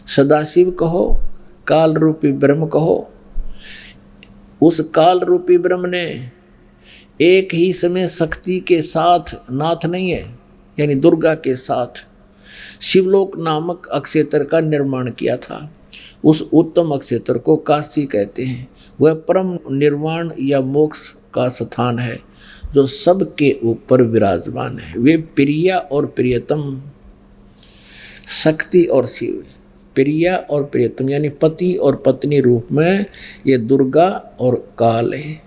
B: सदाशिव कहो, काल रूपी ब्रह्म कहो, उस काल रूपी ब्रह्म ने एक ही समय शक्ति के साथ, नाथ नहीं है, यानी दुर्गा के साथ शिवलोक नामक अक्षेत्र का निर्माण किया था। उस उत्तम अक्षेत्र को काशी कहते हैं। वह परम निर्वाण या मोक्ष का स्थान है जो सबके ऊपर विराजमान है। वे प्रिया और प्रियतम, शक्ति और शिव, प्रिया और प्रियतम यानी पति और पत्नी रूप में ये दुर्गा और काल है।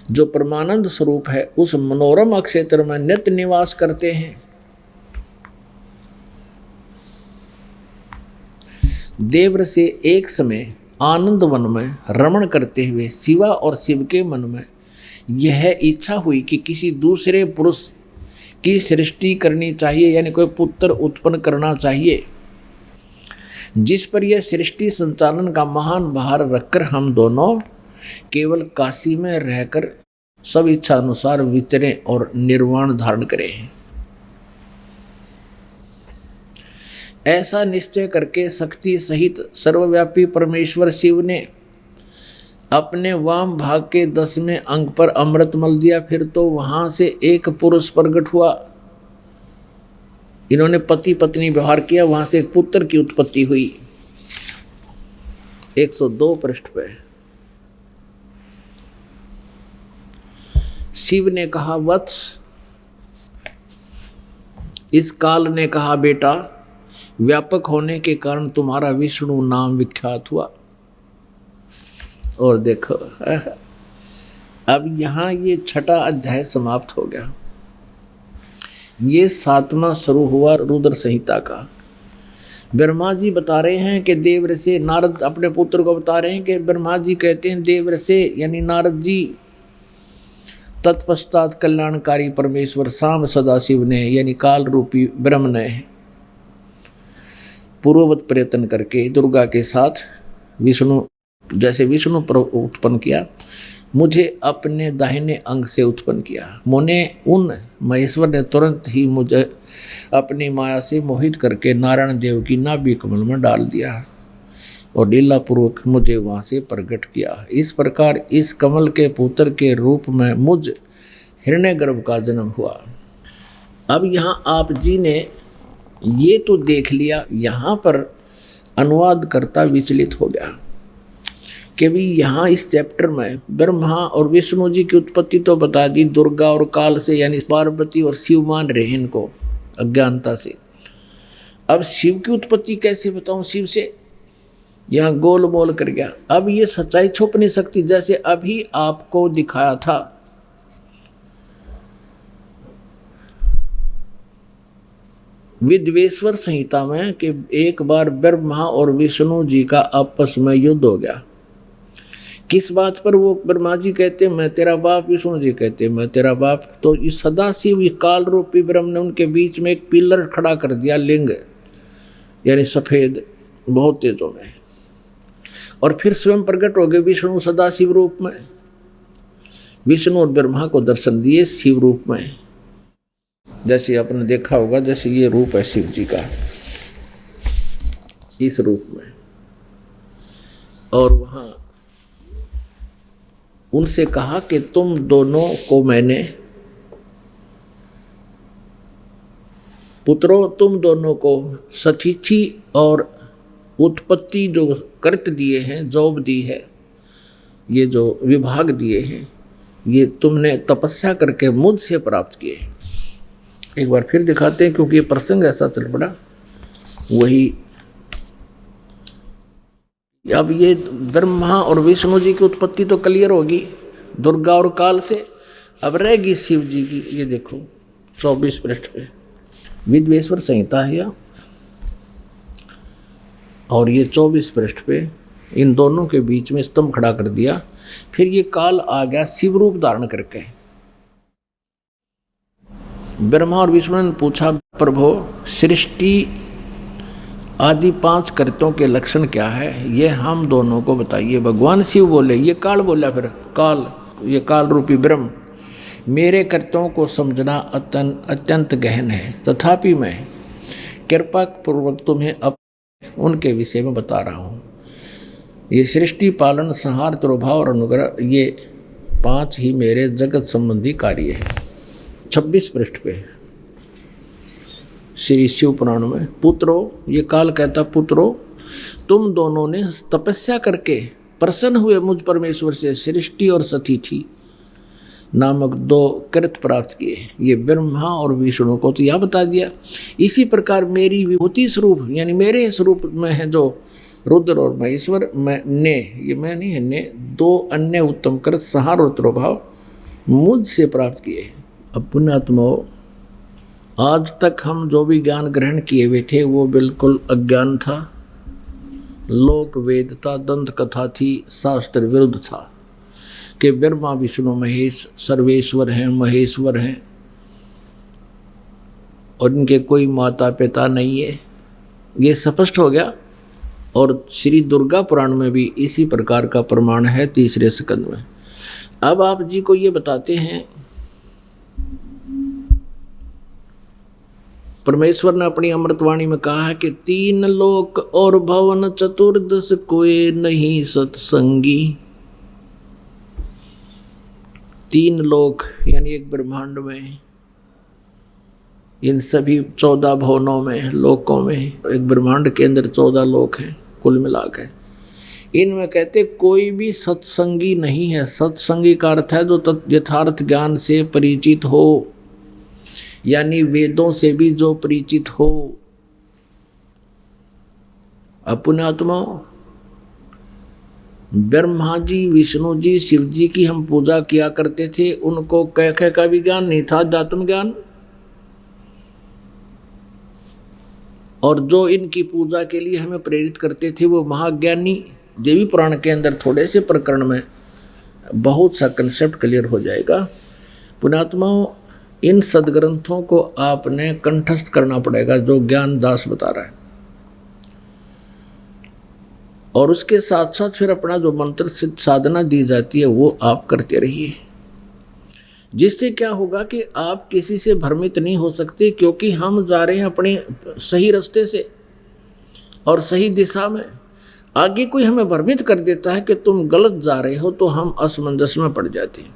B: जो परमानंद स्वरूप है उस मनोरम अक्षेत्र में नित्य निवास करते हैं। देवऋषि एक समय आनंद वन में रमण करते हुए शिवा और शिव के मन में यह इच्छा हुई कि किसी दूसरे पुरुष की सृष्टि करनी चाहिए, यानी कोई पुत्र उत्पन्न करना चाहिए, जिस पर यह सृष्टि संचालन का महान भार रखकर हम दोनों केवल काशी में रहकर सब इच्छा अनुसार विचरें और निर्वाण धारण करें। ऐसा निश्चय करके शक्ति सहित सर्वव्यापी परमेश्वर शिव ने अपने वाम भाग के 10वें अंग पर अमृत मल दिया। फिर तो वहां से एक पुरुष प्रकट हुआ। इन्होंने पति पत्नी व्यवहार किया, वहां से एक पुत्र की उत्पत्ति हुई। 102 पृष्ठ पे शिव ने कहा, वत्स। इस काल ने कहा, बेटा, व्यापक होने के कारण तुम्हारा विष्णु नाम विख्यात हुआ। और देखो अब यहां ये 6वां अध्याय समाप्त हो गया। ये 7वां शुरू हुआ रुद्र संहिता का। ब्रह्मा जी बता रहे हैं कि देवऋषि, नारद अपने पुत्र को बता रहे हैं कि ब्रह्मा जी कहते हैं देवऋषि यानी नारद जी, तत्पश्चात कल्याणकारी परमेश्वर शाम सदाशिव ने यानी काल रूपी ब्रह्म ने पूर्ववत प्रयत्न करके दुर्गा के साथ विष्णु, जैसे विष्णु उत्पन्न किया, मुझे अपने दाहिने अंग से उत्पन्न किया। मुने उन महेश्वर ने तुरंत ही मुझे अपनी माया से मोहित करके नारायण देव की नाभि कमल में डाल दिया और लीला पूर्वक मुझे वहाँ से प्रकट किया। इस प्रकार इस कमल के पुत्र के रूप में मुझ हिरण्यगर्भ का जन्म हुआ। अब यहाँ आप जी ने ये तो देख लिया, यहाँ पर अनुवादकर्ता विचलित हो गया कि भी यहाँ इस चैप्टर में ब्रह्मा और विष्णु जी की उत्पत्ति तो बता दी, दुर्गा और काल से, यानी पार्वती और शिव मान रहे इनको अज्ञानता से। अब शिव की उत्पत्ति कैसे बताऊं शिव से, यहाँ गोल मोल कर गया। अब ये सच्चाई छुप नहीं सकती, जैसे अभी आपको दिखाया था विद्वेश्वर संहिता में कि एक बार ब्रह्मा और विष्णु जी का आपस में युद्ध हो गया। किस बात पर? वो ब्रह्मा जी कहते मैं तेरा बाप, विष्णु जी कहते मैं तेरा बाप। तो ये सदाशिव ये काल रूपी ब्रह्म ने उनके बीच में एक पिलर खड़ा कर दिया, लिंग यानी सफेद बहुत तेजों में, और फिर स्वयं प्रकट हो गए विष्णु सदाशिव रूप में। विष्णु और ब्रह्मा को दर्शन दिए शिव रूप में, जैसे आपने देखा होगा, जैसे ये रूप है शिव जी का इस रूप में। और वहां उनसे कहा कि तुम दोनों को मैंने, पुत्रों तुम दोनों को सतिथि और उत्पत्ति जो कर्त दिए हैं, जॉब दी है, ये जो विभाग दिए हैं, ये तुमने तपस्या करके मुझसे प्राप्त किए। एक बार फिर दिखाते हैं क्योंकि ये प्रसंग ऐसा चल पड़ा। वही अब ये ब्रह्मा और विष्णु जी की उत्पत्ति तो क्लियर होगी दुर्गा और काल से। अब रहेगी शिव जी की, ये देखो 24 पृष्ठ पे विद्वेश्वर संहिता है, और ये 24 पृष्ठ पे इन दोनों के बीच में स्तंभ खड़ा कर दिया। फिर ये काल आ गया शिव रूप धारण करके। ब्रह्मा और विष्णु ने पूछा, प्रभु सृष्टि आदि 5 कृत्यों के लक्षण क्या है, ये हम दोनों को बताइए। भगवान शिव बोले, ये काल बोला, फिर काल, ये काल रूपी ब्रह्म, मेरे कृत्यों को समझना अत्यंत गहन है, तथापि मैं कृपा पूर्वक तुम्हें अब उनके विषय में बता रहा हूँ। ये सृष्टि, पालन, संहार, तिरोभाव और अनुग्रह, ये 5 ही मेरे जगत संबंधी कार्य हैं। 26 पृष्ठ पे श्री शिव पुराण में, पुत्रो, ये काल कहता पुत्रो, तुम दोनों ने तपस्या करके प्रसन्न हुए मुझ परमेश्वर से सृष्टि और सतिथि नामक 2 कृत प्राप्त किए। ये ब्रह्मा और विष्णु को तो यह बता दिया। इसी प्रकार मेरी विभूति स्वरूप यानी मेरे स्वरूप में है जो रुद्र और महेश्वर, ये मैं नहीं है ने 2 अन्य उत्तम कृत सहार और त्रोभाव मुझसे प्राप्त किए। अब पुण्यात्माओं, आज तक हम जो भी ज्ञान ग्रहण किए हुए थे वो बिल्कुल अज्ञान था, लोक वेद था, दंत कथा थी, शास्त्र विरुद्ध था कि ब्रह्मा विष्णु महेश सर्वेश्वर हैं, महेश्वर हैं और इनके कोई माता पिता नहीं है। ये स्पष्ट हो गया। और श्री दुर्गा पुराण में भी इसी प्रकार का प्रमाण है 3रे स्कंद में। अब आप जी को ये बताते हैं, परमेश्वर ने अपनी अमृतवाणी में कहा है कि 3 लोक और भवन चतुर्दश कोई नहीं सत्संगी। 3 लोक यानी एक ब्रह्मांड में, इन सभी 14 भवनों में, लोकों में, एक ब्रह्मांड के अंदर 14 लोक हैं कुल मिलाकर, इनमें कहते कोई भी सत्संगी नहीं है। सत्संगी का अर्थ है जो यथार्थ ज्ञान से परिचित हो, यानी वेदों से भी जो परिचित हो। पुण्यात्मा, ब्रह्मा जी, विष्णु जी, शिव जी की हम पूजा किया करते थे, उनको कह का भी ज्ञान नहीं था, अध्यात्म ज्ञान। और जो इनकी पूजा के लिए हमें प्रेरित करते थे वो महाज्ञानी। देवी पुराण के अंदर थोड़े से प्रकरण में बहुत सा कंसेप्ट क्लियर हो जाएगा। पुण्यात्माओं, इन सदग्रंथों को आपने कंठस्थ करना पड़ेगा जो ज्ञान दास बता रहा है, और उसके साथ साथ फिर अपना जो मंत्र सिद्ध साधना दी जाती है वो आप करते रहिए। जिससे क्या होगा कि आप किसी से भ्रमित नहीं हो सकते, क्योंकि हम जा रहे हैं अपने सही रास्ते से और सही दिशा में। आगे कोई हमें भ्रमित कर देता है कि तुम गलत जा रहे हो, तो हम असमंजस में पड़ जाते हैं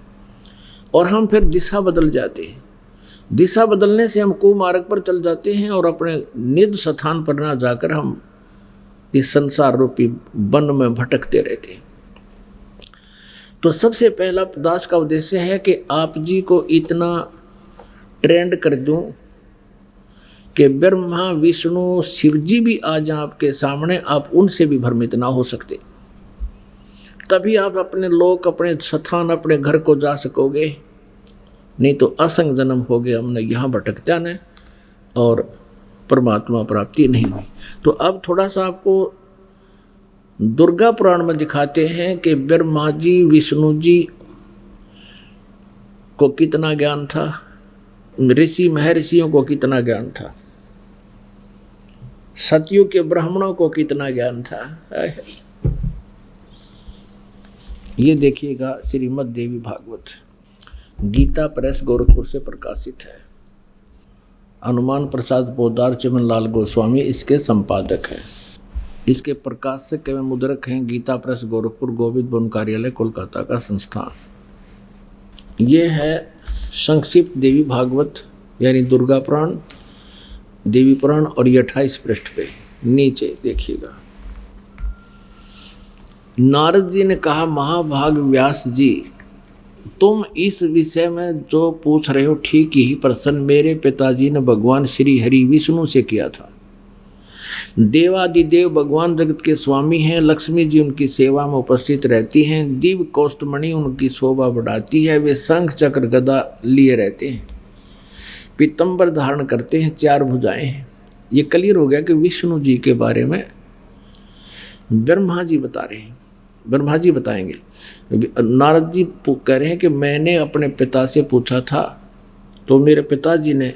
B: और हम फिर दिशा बदल जाते हैं। दिशा बदलने से हम कुमार्ग पर चल जाते हैं और अपने निज स्थान पर ना जाकर हम इस संसार रूपी वन में भटकते रहते हैं। तो सबसे पहला दास का उद्देश्य है कि आप जी को इतना ट्रेंड कर दूं कि ब्रह्मा विष्णु शिव जी भी आ जाएं आपके सामने, आप उनसे भी भ्रमित ना हो सकते। तभी आप अपने लोक, अपने स्थान, अपने घर को जा सकोगे। नहीं तो असंग जन्म हो गया, हमने यहाँ भटकता न और परमात्मा प्राप्ति नहीं हुई। तो अब थोड़ा सा आपको दुर्गा पुराण में दिखाते हैं कि ब्रह्मा जी, विष्णु जी को कितना ज्ञान था, ऋषि महर्षियों को कितना ज्ञान था, सतयुग के ब्राह्मणों को कितना ज्ञान था। ये देखिएगा, श्रीमद् देवी भागवत गीता प्रेस गोरखपुर से प्रकाशित है। हनुमान प्रसाद पोदार चिमन लाल गोस्वामी इसके संपादक हैं। इसके प्रकाशक एवं मुद्रक हैं गीता प्रेस गोरखपुर, गोविंद भवन कार्यालय, कोलकाता का संस्थान। ये है संक्षिप्त देवी भागवत यानी दुर्गा पुराण, देवी पुराण, और ये 28 पृष्ठ पे नीचे देखिएगा। नारद जी ने कहा, महाभाग व्यास जी, तुम इस विषय में जो पूछ रहे हो ठीक ही प्रश्न मेरे पिताजी ने भगवान श्री हरि विष्णु से किया था। देवादिदेव भगवान जगत के स्वामी हैं, लक्ष्मी जी उनकी सेवा में उपस्थित रहती हैं, दिव्य कौष्टमणि उनकी शोभा बढ़ाती है, वे शंख चक्र गदा लिए रहते हैं, पीतंबर धारण करते हैं, 4 भुजाएं हैं। ये क्लियर हो गया कि विष्णु जी के बारे में ब्रह्मा जी बता रहे हैं, ब्रह्मा जी बताएंगे। नारद जी कह रहे हैं कि मैंने अपने पिता से पूछा था, तो मेरे पिताजी ने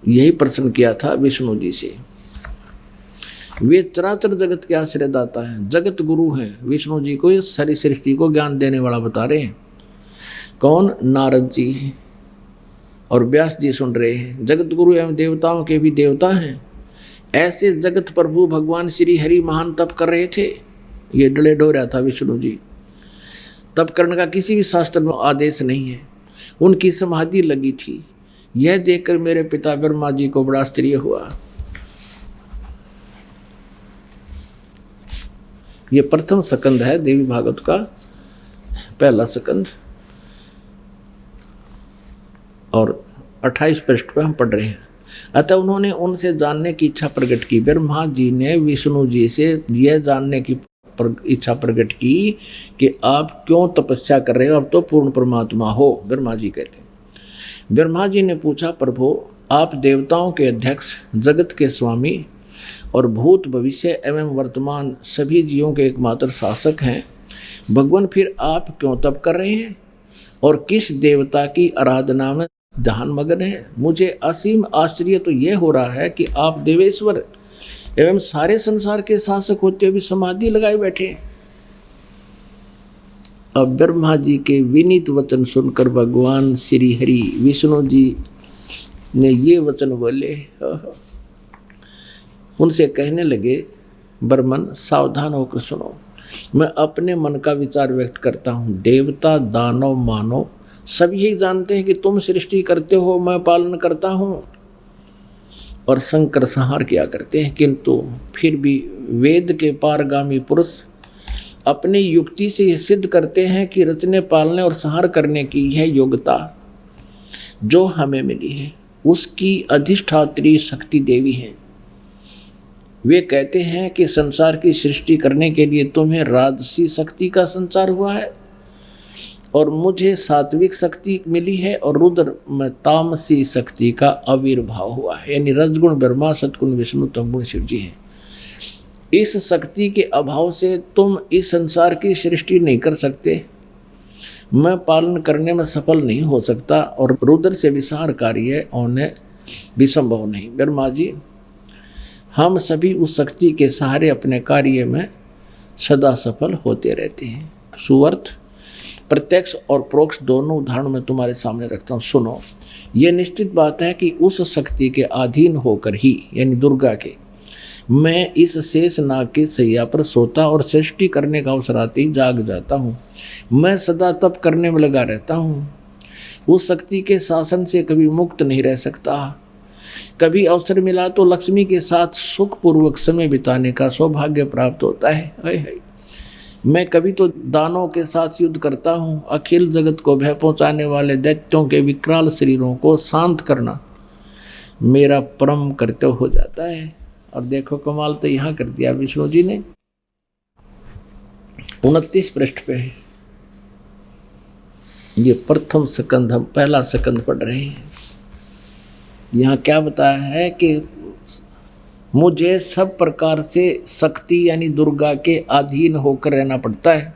B: यही प्रश्न किया था विष्णु जी से। वे चराचर जगत के आश्रयदाता हैं, जगत गुरु हैं। विष्णु जी को इस सारी सृष्टि को ज्ञान देने वाला बता रहे हैं। कौन? नारद जी और व्यास जी सुन रहे हैं। जगत गुरु एवं देवताओं के भी देवता हैं। ऐसे जगत प्रभु भगवान श्री हरि महान तप कर रहे थे। ये डले डो रहा था विष्णु जी। तप करने का किसी भी शास्त्र में आदेश नहीं है। उनकी समाधि लगी थी यह देखकर मेरे पिता ब्रह्मा जी को बड़ा आश्चर्य हुआ। ये प्रथम स्कंद है देवी भागवत का, पहला स्कंद, और 28 पृष्ठ पे हम पढ़ रहे हैं। अतः उन्होंने उनसे जानने की इच्छा प्रकट की। ब्रह्मा जी ने विष्णु जी से यह जानने की इच्छा प्रकट की कि आप क्यों तपस्या कर रहे हो, अब तो पूर्ण परमात्मा हो। ब्रह्मा जी कहते हैं। ब्रह्मा जी ने पूछा, प्रभु आप देवताओं के अध्यक्ष, जगत के स्वामी और भूत भविष्य एवं वर्तमान सभी जीवों के एकमात्र शासक हैं। भगवान फिर आप क्यों तप कर रहे हैं और किस देवता की आराधना में ध्यान मगन है? मुझे असीम आश्चर्य तो यह हो रहा है कि आप देवेश्वर एवं सारे संसार के शासक होते हुए समाधि लगाए बैठे। अब ब्रह्मा जी के विनीत वचन सुनकर भगवान श्री हरि विष्णु जी ने ये वचन बोले, उनसे कहने लगे, ब्रह्मन सावधान होकर सुनो, मैं अपने मन का विचार व्यक्त करता हूँ। देवता, दानव, मानव सब यही जानते हैं कि तुम सृष्टि करते हो, मैं पालन करता हूँ और शंकर संहार किया करते हैं, किंतु फिर भी वेद के पारगामी पुरुष अपनी युक्ति से यह सिद्ध करते हैं कि रचने, पालने और संहार करने की यह योग्यता जो हमें मिली है उसकी अधिष्ठात्री शक्ति देवी है। वे कहते हैं कि संसार की सृष्टि करने के लिए तुम्हें राजसी शक्ति का संचार हुआ है और मुझे सात्विक शक्ति मिली है और रुद्र में तामसी शक्ति का आविर्भाव हुआ है। यानी रजगुण ब्रह्मा, सतगुण विष्णु, तमगुण शिव जी हैं। इस शक्ति के अभाव से तुम इस संसार की सृष्टि नहीं कर सकते, मैं पालन करने में सफल नहीं हो सकता और रुद्र से विसार कार्य होने भी संभव नहीं। ब्रह्मा जी, हम सभी उस शक्ति के सहारे अपने कार्य में सदा सफल होते रहते हैं। सुअर्थ प्रत्यक्ष और परोक्ष दोनों उदाहरण मैं तुम्हारे सामने रखता हूँ, सुनो। यह निश्चित बात है कि उस शक्ति के अधीन होकर ही, यानी दुर्गा के, मैं इस शेष नाग की सैया पर सोता और सृष्टि करने का अवसर आते ही जाग जाता हूँ। मैं सदा तप करने में लगा रहता हूँ। उस शक्ति के शासन से कभी मुक्त नहीं रह सकता। कभी अवसर मिला तो लक्ष्मी के साथ सुखपूर्वक समय बिताने का सौभाग्य प्राप्त होता है। मैं कभी तो दानों के साथ युद्ध करता हूँ। अखिल जगत को भय पहुँचाने वाले दैत्यों के विकराल शरीरों को शांत करना मेरा परम कर्तव्य हो जाता है। और देखो कमाल तो यहाँ कर दिया विष्णु जी ने। 29 पृष्ठ पे है, ये प्रथम स्कंद, हम पहला स्कंद पढ़ रहे हैं। यहाँ क्या बताया है कि मुझे सब प्रकार से शक्ति यानी दुर्गा के अधीन होकर रहना पड़ता है।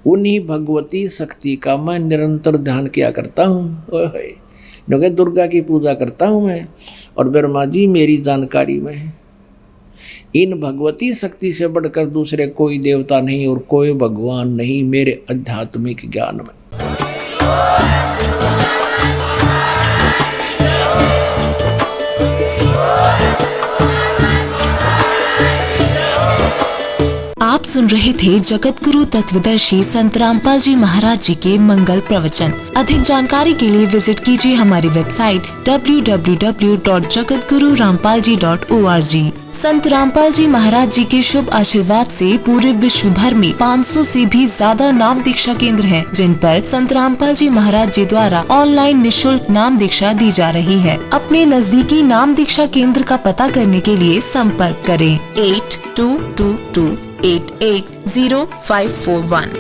B: उन्हीं भगवती शक्ति का मैं निरंतर ध्यान किया करता हूँ। क्योंकि दुर्गा की पूजा करता हूँ मैं, और ब्रह्मा जी मेरी जानकारी में है। इन भगवती शक्ति से बढ़कर दूसरे कोई देवता नहीं और कोई भगवान नहीं मेरे आध्यात्मिक ज्ञान में।
C: आप सुन रहे थे जगत गुरु तत्वदर्शी संत रामपाल जी महाराज जी के मंगल प्रवचन। अधिक जानकारी के लिए विजिट कीजिए हमारी वेबसाइट www.jagatgururampalji.org। संत रामपाल जी महाराज जी के शुभ आशीर्वाद से पूरे विश्व भर में 500 से भी ज्यादा नाम दीक्षा केंद्र हैं, जिन पर संत रामपाल जी महाराज जी द्वारा ऑनलाइन निशुल्क नाम दीक्षा दी जा रही है। अपने नजदीकी नाम दीक्षा केंद्र का पता करने के लिए संपर्क करें 8222880541।